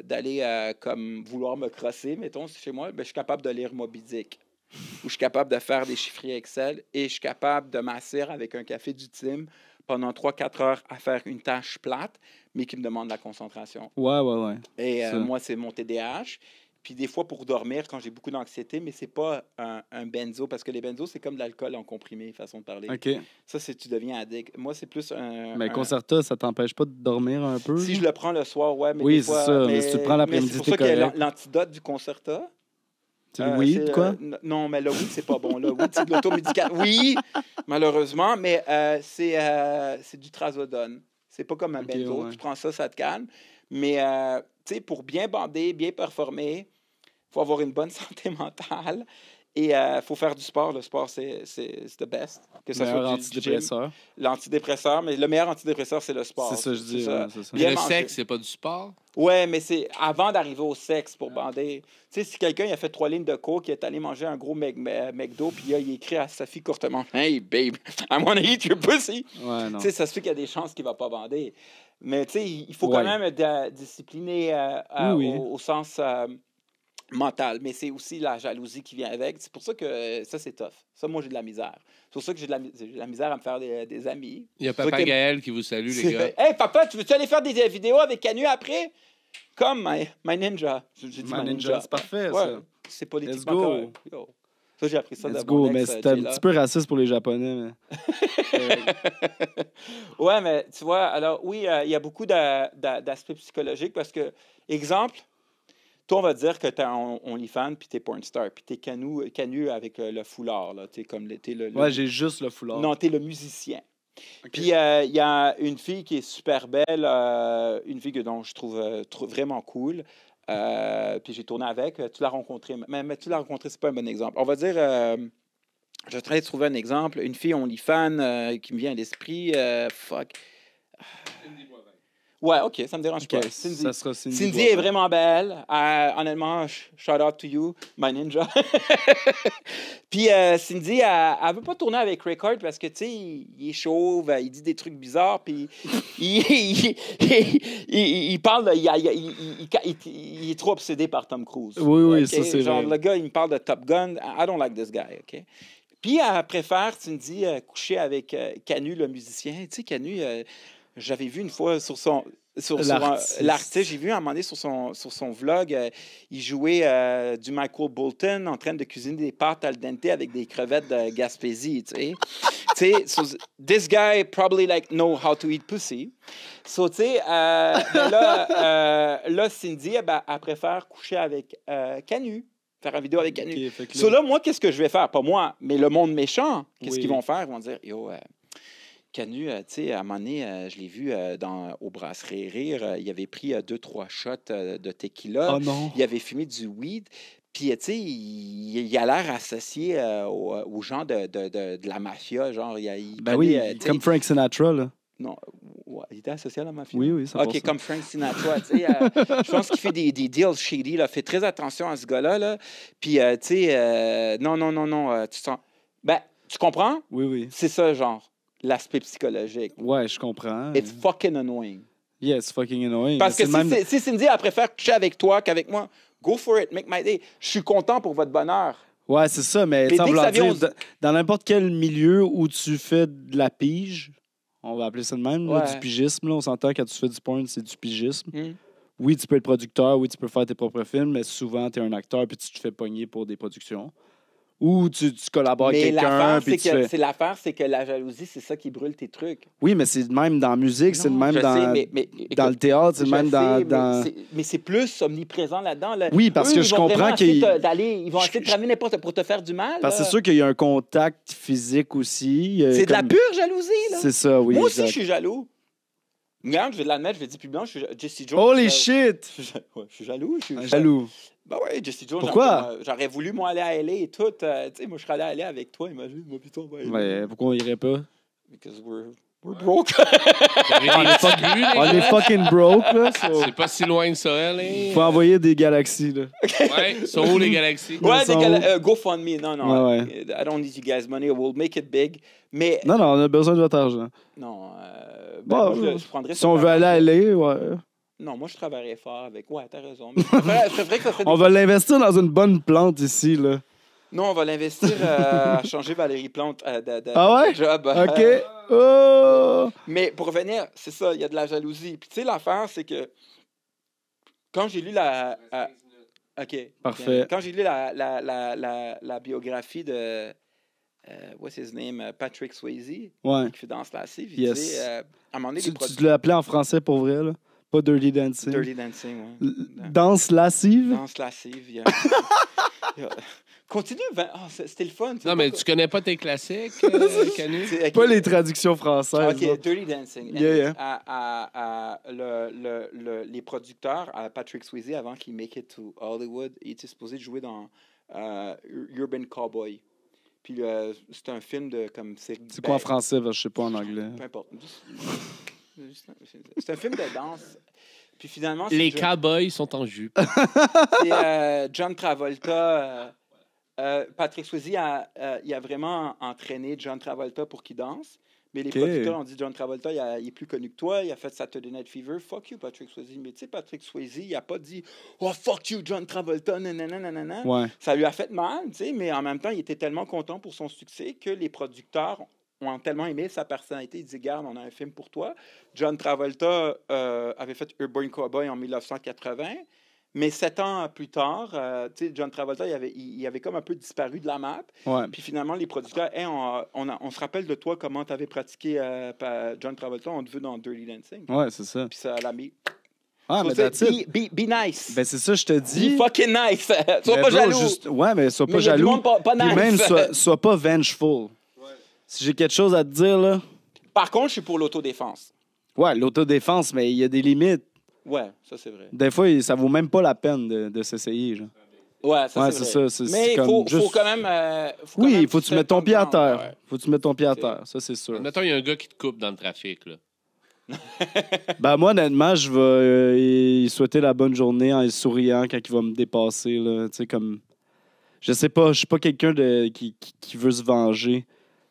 d'aller comme vouloir me crosser, mettons, chez moi, ben, je suis capable de lire Moby Dick. Ou je suis capable de faire des chiffriers Excel et je suis capable de m'asseoir avec un café du Tim pendant 3-4 heures à faire une tâche plate, mais qui me demande de la concentration. Ouais. Et moi, c'est mon TDAH. Puis des fois, pour dormir, quand j'ai beaucoup d'anxiété, mais c'est pas un benzo, parce que les benzos, c'est comme de l'alcool en comprimé, façon de parler. OK. Ça, c'est tu deviens addict. Moi, c'est plus Mais Concerta, ça t'empêche pas de dormir un peu? Si je le prends le soir, ouais. Mais oui, des fois, c'est ça. Mais si tu le prends l'après-midi, c'est pour ça que l'antidote du Concerta... C'est le weed, quoi? Non, mais le weed, c'est pas bon. Le weed, c'est de l'automédication. Oui, malheureusement, mais c'est du trazodone. C'est pas comme un benzo. Ouais. Tu prends ça, ça te calme. Mais, tu sais, pour bien bander, bien performer, il faut avoir une bonne santé mentale et il faut faire du sport. Le sport, c'est the best. Que ça soit l'antidépresseur. L'antidépresseur, mais le meilleur antidépresseur, c'est le sport. C'est ça, je dis. C'est ça. Mais le sexe, c'est pas du sport? Oui, mais c'est avant d'arriver au sexe pour bander. Tu sais, si quelqu'un a fait 3 lignes de coke, qui est allé manger un gros McDo, puis il écrit à Sophie courtement « Hey, babe, I wanna eat your pussy! » Tu sais, ça se fait qu'il y a des chances qu'il va pas bander. Mais tu sais, il faut quand même être discipliné au sens mental. Mais c'est aussi la jalousie qui vient avec. C'est pour ça que ça, c'est tough. Ça, moi, j'ai de la misère. C'est pour ça que j'ai de la misère à me faire des amis. Il y a Papa Gaël qui vous salue, les gars. Hey, papa, tu veux-tu aller faire des vidéos avec Canu après? Comme My Ninja. J'ai dit My Ninja. C'est parfait, ouais, ça. C'est politiquement correct. Ça, j'ai appris ça de mon ex, mais c'est un petit peu raciste pour les Japonais. Mais... ouais, mais tu vois, alors oui, il y a beaucoup d'aspects psychologiques parce que, exemple, toi, on va dire que t'es OnlyFans puis t'es porn star, puis t'es Canu avec le foulard. Là. T'es comme ouais, j'ai juste le foulard. Non, t'es le musicien. Okay. Puis il y a une fille qui est super belle, une fille dont je trouve vraiment cool. Puis j'ai tourné avec. Tu l'as rencontrée. Mais tu l'as rencontrée, c'est pas un bon exemple. On va dire, je vais essayer de trouver un exemple. Une fille OnlyFans qui me vient à l'esprit. Fuck. Ouais, OK, ça me dérange pas. Cindy. Ça sera Cindy est vraiment belle. Honnêtement, shout out to you, my ninja. Puis Cindy, elle veut pas tourner avec Rickard parce que, tu sais, il est chauve, il dit des trucs bizarres, puis il parle, il est trop obsédé par Tom Cruise. Oui, okay? Ça, c'est genre, vrai. Le gars, il me parle de Top Gun. I don't like this guy, OK? Puis elle préfère, Cindy, coucher avec Canu, le musicien. Tu sais, Canu... j'avais vu une fois sur son... l'artiste. J'ai vu un moment donné sur son vlog, il jouait du Michael Bolton en train de cuisiner des pâtes al dente avec des crevettes de Gaspésie, tu sais. So, this guy probably know how to eat pussy. So, tu sais, là, Cindy, elle préfère coucher avec Canu. Faire une vidéo avec Canu. Okay, là, moi, qu'est-ce que je vais faire? Pas moi, mais le monde méchant. Qu'est-ce qu'ils vont faire? Ils vont dire, yo... Canu, tu sais, à un moment donné, je l'ai vu au Brasserie Rire, il avait pris 2-3 shots de tequila. Oh non! Il avait fumé du weed. Puis, tu sais, il a l'air associé aux gens de la mafia. Genre, oui, comme Frank Sinatra, là. Non, il était associé à la mafia? Oui, ça OK, comme Frank Sinatra, tu sais, je pense qu'il fait des deals shady, là. Fais très attention à ce gars-là, là. Puis, tu sais, non, tu sens... Ben, tu comprends? Oui. C'est ça, genre. L'aspect psychologique. Ouais, je comprends. It's fucking annoying. Yeah, it's fucking annoying. Parce que si Cindy, elle préfère coucher avec toi qu'avec moi, go for it, make my day. Je suis content pour votre bonheur. Ouais, c'est ça, mais sans vouloir dire, dans n'importe quel milieu où tu fais de la pige, on va appeler ça de même, là, du pigisme, là, on s'entend quand tu fais du porn, c'est du pigisme. Oui, tu peux être producteur, oui, tu peux faire tes propres films, mais souvent, tu es un acteur puis tu te fais pogner pour des productions. Ou tu collabores avec quelqu'un. L'affaire, c'est que la jalousie, c'est ça qui brûle tes trucs. Oui, mais c'est même dans la musique, c'est le même dans le théâtre, c'est le même dans... Mais c'est plus omniprésent là-dedans. Là. Oui, parce que je comprends qu'ils... Ils vont essayer de te ramener n'importe pour te faire du mal. Parce que c'est sûr qu'il y a un contact physique aussi. C'est de la pure jalousie, là. C'est ça, oui. Moi aussi, je suis jaloux. Regarde, je vais l'admettre, je vais dire publiquement, je suis Jesse Jones. Holy shit! Je suis jaloux. Jaloux. Ben ouais, Jesse Jones. Pourquoi? J'aurais voulu, moi, aller à LA et tout. Tu sais, moi, je serais allé à LA avec toi, imagine. Moi, putain, on va aller. Ouais, pourquoi on irait pas? Because we're broke. On est fucking broke, là. C'est pas si loin que ça, là. Faut envoyer des galaxies, là. Ouais, sont où les galaxies? Ouais, Ils sont GoFundMe. Non. Ouais. I don't need you guys' money. We'll make it big. Mais Non, on a besoin de votre argent. non. Bon, moi, je prendrais si on veut aller à LA, ouais. Non, moi, je travaillerais fort avec. Ouais, t'as raison. Mais c'est vrai que ça serait On va l'investir dans une bonne plante ici, là. Non, on va l'investir à changer Valérie Plante Ah ouais? job. OK. Oh! Mais pour revenir, c'est ça, il y a de la jalousie. Puis tu sais, l'affaire, c'est que quand j'ai lu la... OK. Parfait. Quand j'ai lu la biographie de... what's his name? Patrick Swayze, Ouais. qui fait Danse lascive, il Yes. disait... à un moment donné, Tu, les tu l'as appelé en français pour vrai, là? Pas Dirty Dancing. Dirty Dancing, ouais. Danse lascive? Danse lascive. Continue. C'était le fun. Non, mais tu connais pas tes classiques, Canu? Pas les traductions françaises. OK, là. Dirty Dancing. Yeah. Les producteurs, Patrick Swayze, avant qu'il make it to Hollywood, il était supposé jouer dans Urban Cowboy. Puis c'est un film de comme... C'est quoi en français? Je sais pas en anglais. Peu importe. C'est un film de danse. Puis finalement... Les cowboys sont en jupe. C'est John Travolta... Patrick Swayze il a vraiment entraîné John Travolta pour qu'il danse. Mais les producteurs ont dit John Travolta, il est plus connu que toi, il a fait Saturday Night Fever. Fuck you, Patrick Swayze. Mais tu sais, Patrick Swayze, il a pas dit oh, fuck you, John Travolta, nanana. Ouais. Ça lui a fait mal, tu sais, mais en même temps, il était tellement content pour son succès que les producteurs ont tellement aimé sa personnalité. Ils disaient garde, on a un film pour toi. John Travolta avait fait Urban Cowboy en 1980. Mais 7 ans plus tard, John Travolta, il avait comme un peu disparu de la map. Ouais. Puis finalement, les producteurs, hey, on se rappelle de toi, comment tu avais pratiqué John Travolta, on te veut dans Dirty Dancing. Ouais, c'est ça. Puis ça l'a mis. Ah, mais that's it. Be nice. Ben, c'est ça, je te dis. Be fucking nice. Sois Mais pas bro, jaloux. Ouais, mais sois Mais pas il y a du jaloux. monde pas Puis nice. même, sois pas vengeful. Si j'ai quelque chose à te dire, là. Par contre, je suis pour l'autodéfense. Ouais, l'autodéfense, mais il y a des limites. Ouais, ça c'est vrai. Des fois, ça vaut même pas la peine de s'essayer. Genre. Ouais, ça Ouais, c'est c'est vrai. ça. Mais il faut quand même. Oui, faut que tu mettes ton pied à terre. Ouais. Faut que tu mettes ton pied à terre. Ça, c'est sûr. Mettons, il y a un gars qui te coupe dans le trafic, là. Ben, moi, honnêtement, je vais y souhaiter la bonne journée en souriant quand il va me dépasser. Là. Tu sais, comme. Je sais pas, je suis pas quelqu'un qui veut se venger.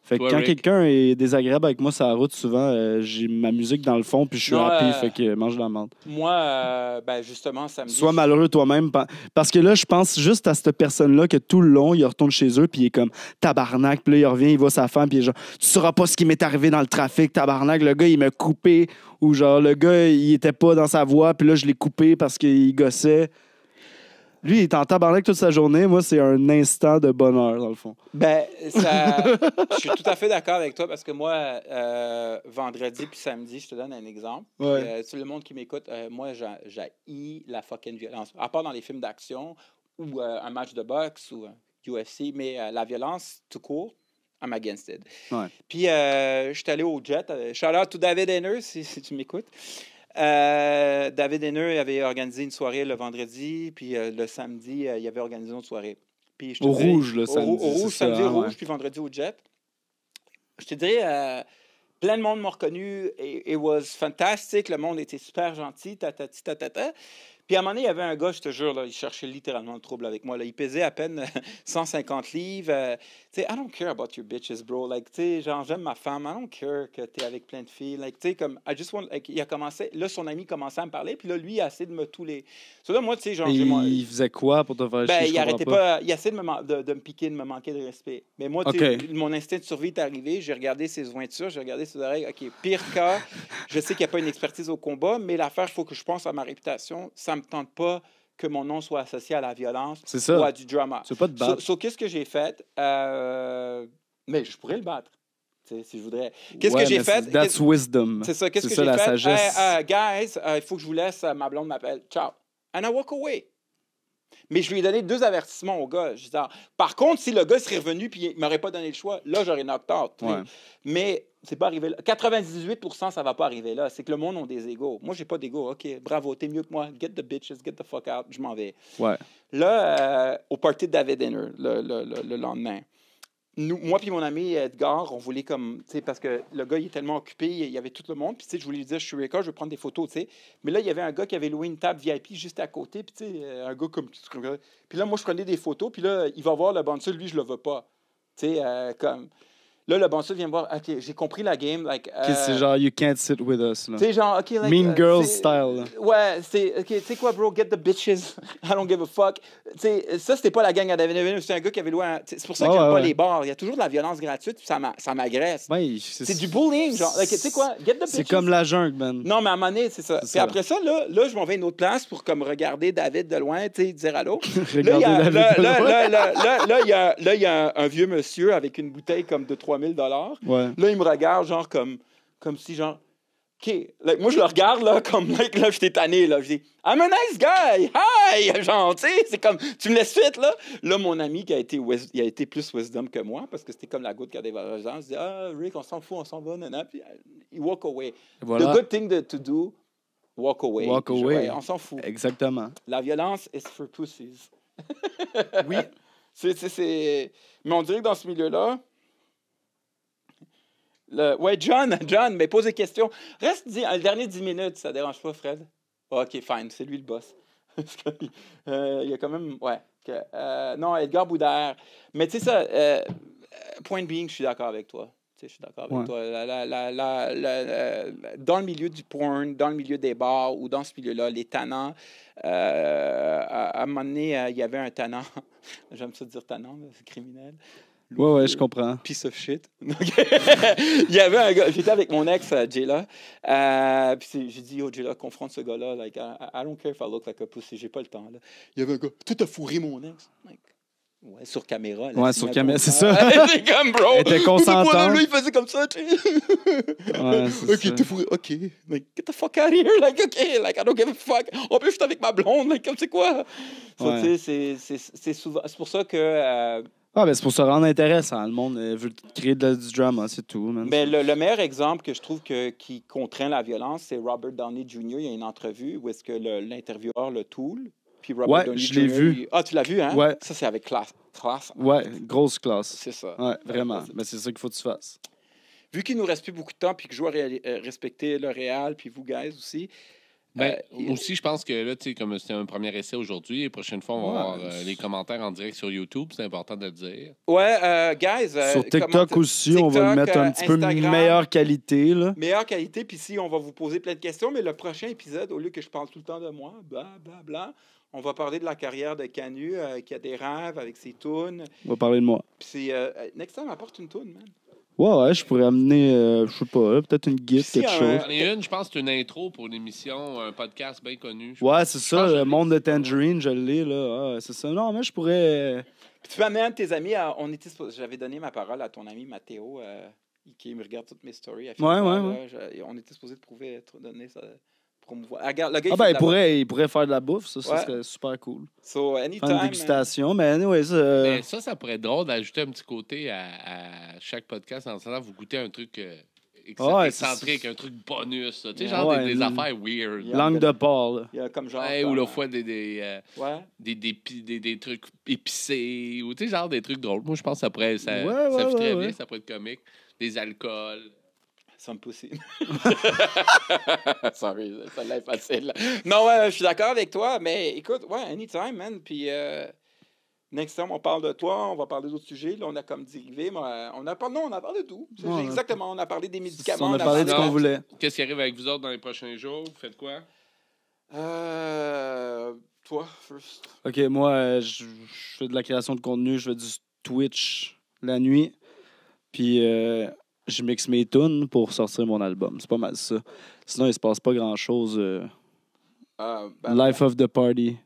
Fait que Toi, quand Rick? quelqu'un est désagréable avec moi sur la route, souvent, j'ai ma musique dans le fond puis je suis Non, happy. Fait que mange la menthe. Moi, justement, samedi. Sois malheureux toi-même. Parce que là, je pense juste à cette personne-là que tout le long, il retourne chez eux puis il est comme tabarnak. Puis là, il revient, il voit sa femme puis il est genre tu sauras pas ce qui m'est arrivé dans le trafic, tabarnak. Le gars, il m'a coupé. Ou genre, le gars, il était pas dans sa voie puis là, je l'ai coupé parce qu'il gossait. Lui, il est en tabarnak toute sa journée. Moi, c'est un instant de bonheur, dans le fond. Je suis tout à fait d'accord avec toi parce que moi, vendredi puis samedi, je te donne un exemple. Ouais. Tout le monde qui m'écoute, moi, j'haïs la fucking violence. À part dans les films d'action ou un match de boxe ou UFC, mais la violence, tout court, I'm against it. Ouais. Puis, je suis allé au Jet. Shout out to David Henner, si tu m'écoutes. David Henner avait organisé une soirée le vendredi, puis le samedi, il avait organisé une autre soirée. Puis, Au Rouge, le samedi. Au Rouge, c'est samedi ça, au Rouge, ouais. puis vendredi au Jet. Je te dirais, plein de monde m'a reconnu. It was fantastic. Le monde était super gentil. Ta. Puis à un moment donné, il y avait un gars, je te jure, là, il cherchait littéralement le trouble avec moi. Là. Il pesait à peine 150 livres. Tu sais, I don't care about your bitches, bro. Like, tu sais, genre, j'aime ma femme. I don't care que t'es avec plein de filles. Like, tu sais, comme, I just want... Like, il a commencé... Là, son ami commençait à me parler. Puis là, lui, il a essayé de me tous les... So là, moi, tu sais, genre... Il faisait quoi pour te faire chier? Il arrêtait pas. Il essayait de me piquer, de me manquer de respect. Mais moi, tu sais, mon instinct de survie est arrivé. J'ai regardé ses jointures, j'ai regardé ses oreilles. OK, pire cas, je sais qu'il n'y a pas une expertise au combat, mais l'affaire, il faut que je pense à ma réputation. Ça me tente pas que mon nom soit associé à la violence ou à du drama. Tu veux pas te battre. Qu'est-ce que j'ai fait? Mais je pourrais le battre, si je voudrais. Qu'est-ce que j'ai fait? That's wisdom. C'est ça, qu'est-ce que ça, j'ai la fait? sagesse. Guys, il faut que je vous laisse. Ma blonde m'appelle. Ciao. And I walk away. Mais je lui ai donné 2 avertissements au gars. Je dis, par contre, si le gars serait revenu et il ne m'aurait pas donné le choix, là, j'aurais knocked out. Ouais. Mais c'est pas arrivé là. 98%, ça va pas arriver là. C'est que le monde a des égos. Moi, j'ai pas d'ego. OK, bravo, t'es mieux que moi. Get the bitches, get the fuck out. Je m'en vais. Ouais. Là, au party de David Dinner, le lendemain, moi puis mon ami Edgar, on voulait comme, tu sais, parce que le gars, il est tellement occupé, il y avait tout le monde, puis tu sais, je voulais lui dire, je suis record, je veux prendre des photos, tu sais. Mais là, il y avait un gars qui avait loué une table VIP juste à côté, puis tu sais, un gars comme... Puis là, moi, je prenais des photos, puis là, il va voir le bouncer, lui, je le veux pas. Tu sais, comme... Là, le bouncer vient me voir, OK, j'ai compris la game, like... C'est genre, you can't sit with us, là. Tu sais, genre, OK, like... Mean Girls style, là. Ouais, c'est... OK, tu sais quoi, bro, get the bitches. I don't give a fuck. Tu sais, ça, c'était pas la gang à David Dinner, c'était un gars qui avait loué un... C'est pour ça que j'aime pas les bars. Il y a toujours de la violence gratuite, puis ça m'agresse. Ouais, c'est du bullying, genre. Like, tu sais quoi, get the bitches. C'est comme la jungle, man. Non, mais à un moment donné, c'est ça. Puis après ça, là, je m'en vais à une autre place pour comme regarder David de loin, tu sais, dire allô. Là, il y a un vieux monsieur avec une bouteille comme de $3000. Ouais. Là, il me regarde, genre, comme si, genre, OK. Like, moi, je le regarde, là, comme, like, là, j'étais tanné, là. Je dis, I'm a nice guy! Hi! Genre, tu sais, c'est comme, tu me laisses suite, là. Là, mon ami, il a été plus wisdom que moi, parce que c'était comme la goutte qui a des valeurs. Je dis, Rick, on s'en fout, on s'en va, nana. Puis, il walk away. Voilà. The good thing to do, walk away. Walk away. Ouais, on s'en fout. Exactement. La violence is for pussies. Oui. Mais on dirait que dans ce milieu-là, ouais, John, mais pose des questions. Reste le dernier 10 minutes, ça dérange pas, Fred? OK, fine, c'est lui le boss. Il y a quand même... Ouais. Non, Edgar Boudère. Mais tu sais ça, point being, je suis d'accord avec toi. Je suis d'accord avec toi. Dans le milieu du porn, dans le milieu des bars ou dans ce milieu-là, les tannants, à un moment donné, il y avait un tannant. J'aime ça dire tannant, c'est criminel. Ouais, je comprends. Piece of shit. Il y avait un gars, j'étais avec mon ex, Jayla, puis j'ai dit, Jayla, confronte ce gars-là, like, I don't care if I look like a pussy, j'ai pas le temps, là. Il y avait un gars, tout a fourré mon ex. Like, ouais, sur caméra. Là, ouais, sur caméra, c'est ça. C'est comme, bro. Elle était consentante. Là, il faisait comme ça, tu sais. Ouais, OK, t'es fourré. OK. Like, get the fuck out of here. Like, OK. Like, I don't give a fuck. On peut juste avec ma blonde. Like, comme c'est quoi? Ouais. C'est souvent... C'est pour ça que... Ah, ben c'est pour se rendre intéressant. Le monde veut créer du drama, c'est tout. Man. Ben, le meilleur exemple que je trouve qui contraint la violence, c'est Robert Downey Jr. Il y a une entrevue où est-ce que l'intervieweur le tool. Puis Robert Downey je Jr., l'ai vu. Ah, tu l'as vu, hein? Ouais. Ça, c'est avec classe. Ouais, grosse classe. C'est ça. Ouais, vraiment. Mais c'est ça qu'il faut que tu fasses. Vu qu'il nous reste plus beaucoup de temps, puis que je dois respecter le Réal, puis vous, guys, aussi... aussi, je pense que là, tu sais, comme c'était un premier essai aujourd'hui, les prochaines fois, on va avoir les commentaires en direct sur YouTube. C'est important de le dire. Ouais, guys. Sur TikTok aussi, on va le mettre un petit peu meilleure qualité. Là. Meilleure qualité, puis ici, on va vous poser plein de questions. Mais le prochain épisode, au lieu que je parle tout le temps de moi, blablabla, on va parler de la carrière de Canu, qui a des rêves avec ses tunes. On va parler de moi. Puis c'est... next time, apporte une tune, man. Ouais, je pourrais amener, je sais pas, peut-être une guide, quelque chose. J'en ai une, je pense que c'est une intro pour une émission, un podcast bien connu. Ouais, c'est ça, le monde de Tangerine, je l'ai, là. Ah, c'est ça. Non, mais je pourrais... Puis tu peux amener un de tes amis, j'avais donné ma parole à ton ami Mathéo, qui me regarde toutes mes stories. Ouais. On était supposé donner ça... Regarde, le gars, il pourrait faire de la bouffe, ça serait super cool. So, anytime, faire une dégustation, mais anyway, mais ça pourrait être drôle d'ajouter un petit côté à chaque podcast en disant vous goûtez un truc excentrique, un truc bonus, tu sais, genre des affaires weird. Langue de porc, là. Il y a comme genre... ou la fois des trucs épicés, ou tu sais, genre des trucs drôles. Moi, je pense que ça pourrait ça très bien, ça pourrait être comique. Des alcools. Some pussy. Sorry, ça l'est facile. Non, je suis d'accord avec toi, mais écoute, anytime, man. Puis, next time, on parle de toi, on va parler d'autres sujets. Là, on a comme dérivé, mais on a parlé de tout. Exactement, on a parlé des médicaments. On a parlé de ce qu'on voulait. Qu'est-ce qui arrive avec vous autres dans les prochains jours? Vous faites quoi? Toi, first. OK, moi, je fais de la création de contenu. Je fais du Twitch la nuit. Puis... je mixe mes tunes pour sortir mon album. C'est pas mal ça. Sinon, il se passe pas grand-chose. Life of the party.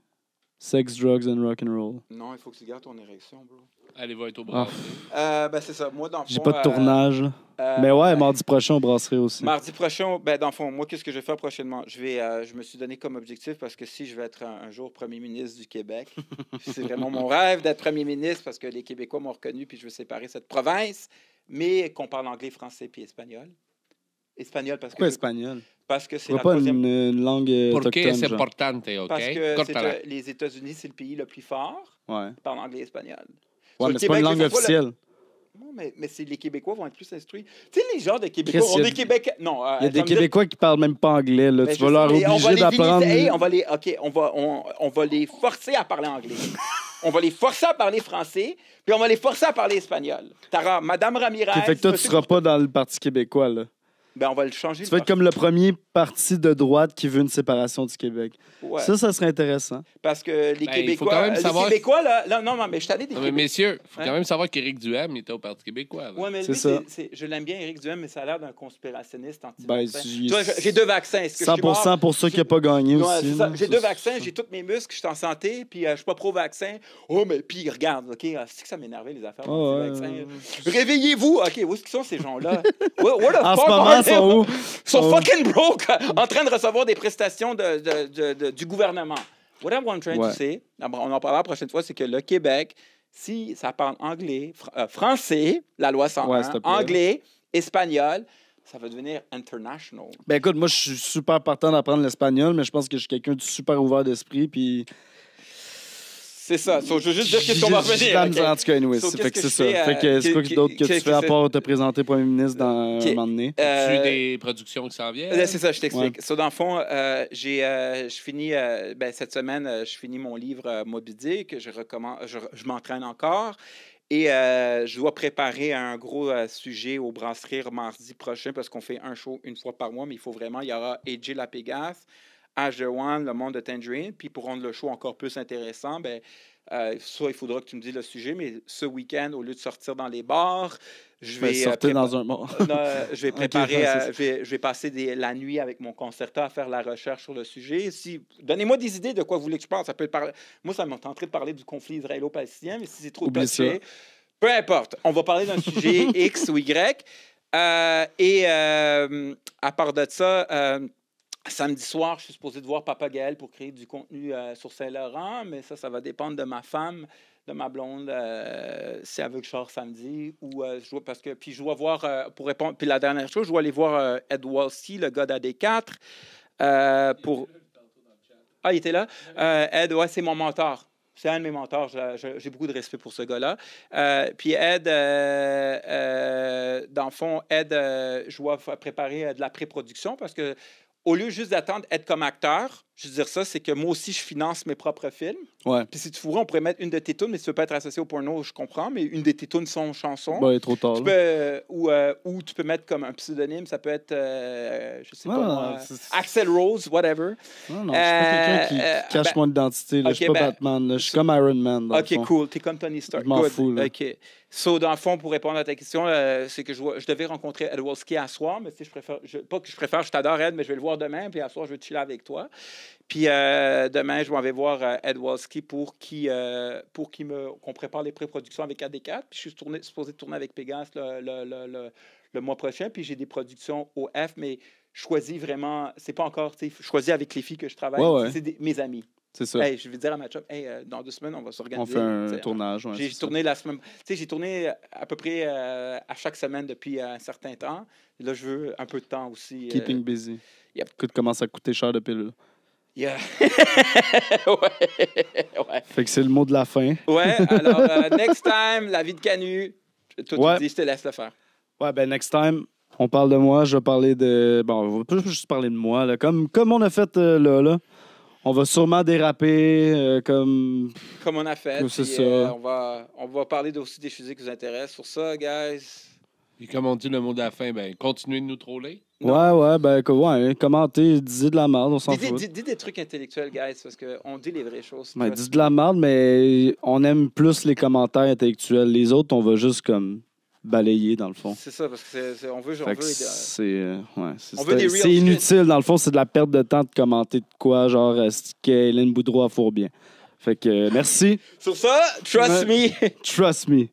Sex, drugs and rock and roll. Non, il faut que tu gardes ton érection, bro. Allez, va être au bras. Ben, c'est ça. Moi, dans le fond... J'ai pas de tournage. Là. Mais ouais, mardi prochain, on brasserait aussi. Mardi prochain, ben, dans le fond, moi, qu'est-ce que je vais faire prochainement? Je me suis donné comme objectif parce que si je vais être un jour premier ministre du Québec, c'est vraiment mon rêve d'être premier ministre parce que les Québécois m'ont reconnu puis je veux séparer cette province, mais qu'on parle anglais, français puis espagnol. Espagnol parce Pourquoi que... espagnol? Parce que c'est C'est la pas troisième... une langue Pourquoi autochtone, c'est genre. important, OK? Parce que Cortala. les États-Unis, c'est le pays le plus fort Ouais. qui parle anglais et espagnol. Ouais, Sur mais le c'est pas une Québec, langue que ça soit officielle. Non, mais les Québécois vont être plus instruits. Tu sais, les gens de Québécois, Qu'est-ce on qu'il y est a- Québécois... Non, Il y a des ça me dit- Québécois qui parlent même pas anglais. Là. Ben, Tu vas leur mais on va obliger les d'apprendre. Hey, on va les forcer à parler anglais. On va les forcer à parler français, puis on va les forcer à parler espagnol. Tara, Madame Ramirez... Fait que toi, tu monsieur- seras pas dans le Parti québécois. Là. Ben, on va le changer. Tu vas être comme le premier parti de droite qui veut une séparation du Québec. Ouais. Ça serait intéressant. Parce que les Ben, il faut Québécois... quand même savoir- Les Québécois, là... Non, mais je suis allé des Non, mais Québécois. messieurs, il faut Hein? quand même savoir qu'Éric Duhem il était au Parti québécois. avant. Ouais, mais C'est lui, ça. je l'aime bien, Éric Duhem, mais ça a l'air d'un conspirationniste Ben, anti-vaccin. j'ai- Tu vois, j'ai 2 vaccins. Est-ce que je suis mort? 100% pour ceux qui n'ont pas gagné Ouais, aussi. c'est ça. là. J'ai Ça, 2 vaccins, ça. j'ai tous mes muscles, je suis en santé, puis je suis pas pro-vaccin. Oh, mais puis regarde, OK, c'est que ça m'énervait les affaires Oh, ouais, anti-vaccin. ouais. Réveillez-vous! OK, où est-ce qu'ils sont ces gens-là? Where the En fuck ce moment, are ils they? sont où? Ils sont fucking broke, en train de recevoir des prestations du gouvernement. What I'm trying to Ouais. say, on en parlera la prochaine fois, c'est que le Québec, si ça parle anglais, français, la loi 101, Ouais, s'il te plaît. anglais, espagnol, ça va devenir international. Ben écoute, moi, je suis super partant d'apprendre l'espagnol, mais je pense que je suis quelqu'un de super ouvert d'esprit. Puis. C'est ça. So, je veux juste dire qu'est-ce qu'on va J'ai revenir. la OK? misère, en tout cas, anyway. So, Fait qu'est-ce que que c'est je ça. fais, Fait que c'est quoi d'autre que tu fais à que- part te présenter premier ministre dans OK. un moment donné? Tu des productions qui s'en viennent? C'est ça, je t'explique. So, dans le fond, je finis, cette semaine, je finis mon livre Moby Dick. Je m'entraîne encore. Et je dois préparer un gros sujet au Brasserie mardi prochain parce qu'on fait un show une fois par mois, mais il y aura AJ La Pégase, H. One, Le Monde de Tangerine. Puis pour rendre le show encore plus intéressant, soit il faudra que tu me dises le sujet, mais ce week-end, au lieu de sortir dans les bars, je vais Sortir dans un bar. je vais préparer, ouais, c'est ça. je vais passer la nuit avec mon concertant à faire la recherche sur le sujet. Donnez-moi des idées de quoi vous voulez que je parle. Ça peut parler. Moi, ça m'a tenté de parler du conflit israélo-palestinien, mais si c'est trop Oublie touché, peu importe. On va parler d'un sujet X ou Y. À part de ça, samedi soir, je suis supposé de voir Papa Gaël pour créer du contenu sur Saint-Laurent, mais ça va dépendre de ma femme, de ma blonde, si elle veut que je sorte samedi. Puis je dois voir, pour répondre, puis la dernière chose, je dois aller voir Ed Walsey, le gars d'AD4, pour... Ah, il était là? Ed, ouais, c'est mon mentor. C'est un de mes mentors. J'ai beaucoup de respect pour ce gars-là. Puis Ed, dans le fond, je dois préparer de la pré-production parce que au lieu juste d'attendre être comme acteur, je veux dire ça, c'est que moi aussi, je finance mes propres films. Ouais. Puis si tu voudrais, on pourrait mettre une de tes tunes, mais si tu ne veux pas être associé au porno, je comprends, mais une de tes tunes sont chansons. Ben, il est trop tard. Tu là. peux, ou tu peux mettre comme un pseudonyme, ça peut être, je sais pas Non, moi, c'est- Axel Rose, whatever. Non, non, je suis pas quelqu'un qui cache mon identité. Là. Je suis ok, pas Batman. Là. Je suis comme Iron Man. Dans le OK, fond. cool. T'es comme Tony Stark. Je m'en Good. fous, là. OK. So, dans le fond, pour répondre à ta question, c'est que je devais rencontrer Ed Wolski à soir, mais tu sais, pas que je préfère, je t'adore, Ed, mais je vais le voir demain, puis à soir, je vais chiller avec toi. Puis demain, je m'en vais voir Ed Wolski pour qu'on prépare les pré-productions avec AD4. Puis je suis supposé tourner avec Pégase le mois prochain, puis j'ai des productions au F, mais je choisis vraiment, c'est pas encore, tu sais, je choisis avec les filles que je travaille, Ouais, ouais. c'est mes amis. C'est ça. Hey, je vais dire à ma chum, dans 2 semaines, on va s'organiser. On fait un T'sais, tournage. Ouais, j'ai c'est tourné la semaine. Tu sais, j'ai tourné à peu près à chaque semaine depuis un certain temps. Et là, je veux un peu de temps aussi. ça. Keeping busy. Yep. Écoute, commence à coûter cher de pilule. Yeah. ouais. Fait que c'est le mot de la fin. Ouais, alors, next time, la vie de Canu. Toi, Ouais. tu dis, je te laisse le faire. Ouais, ben, next time, on parle de moi. Je vais parler de. Bon, on va pas juste parler de moi. Là. Comme on a fait là. On va sûrement déraper comme. Comme on a fait. C'est puis, ça. on va parler aussi des sujets qui vous intéressent. Sur ça, guys. Et comme on dit le mot de la fin, ben continuez de nous troller. Ouais, ben, commentez, disez de la merde, on s'en fout. Dis des trucs intellectuels, guys, parce qu'on dit les vraies choses. Ben, dis de la merde, mais on aime plus les commentaires intellectuels. Les autres, on va juste comme balayer, dans le fond. C'est ça, parce que on veut. Fait que c'est On veut des real c'est shit. inutile, dans le fond, c'est de la perte de temps de commenter de quoi, genre, est-ce qu'Hélène Boudreau a fourre bien. Fait que merci. Sur ça, trust me. Trust me.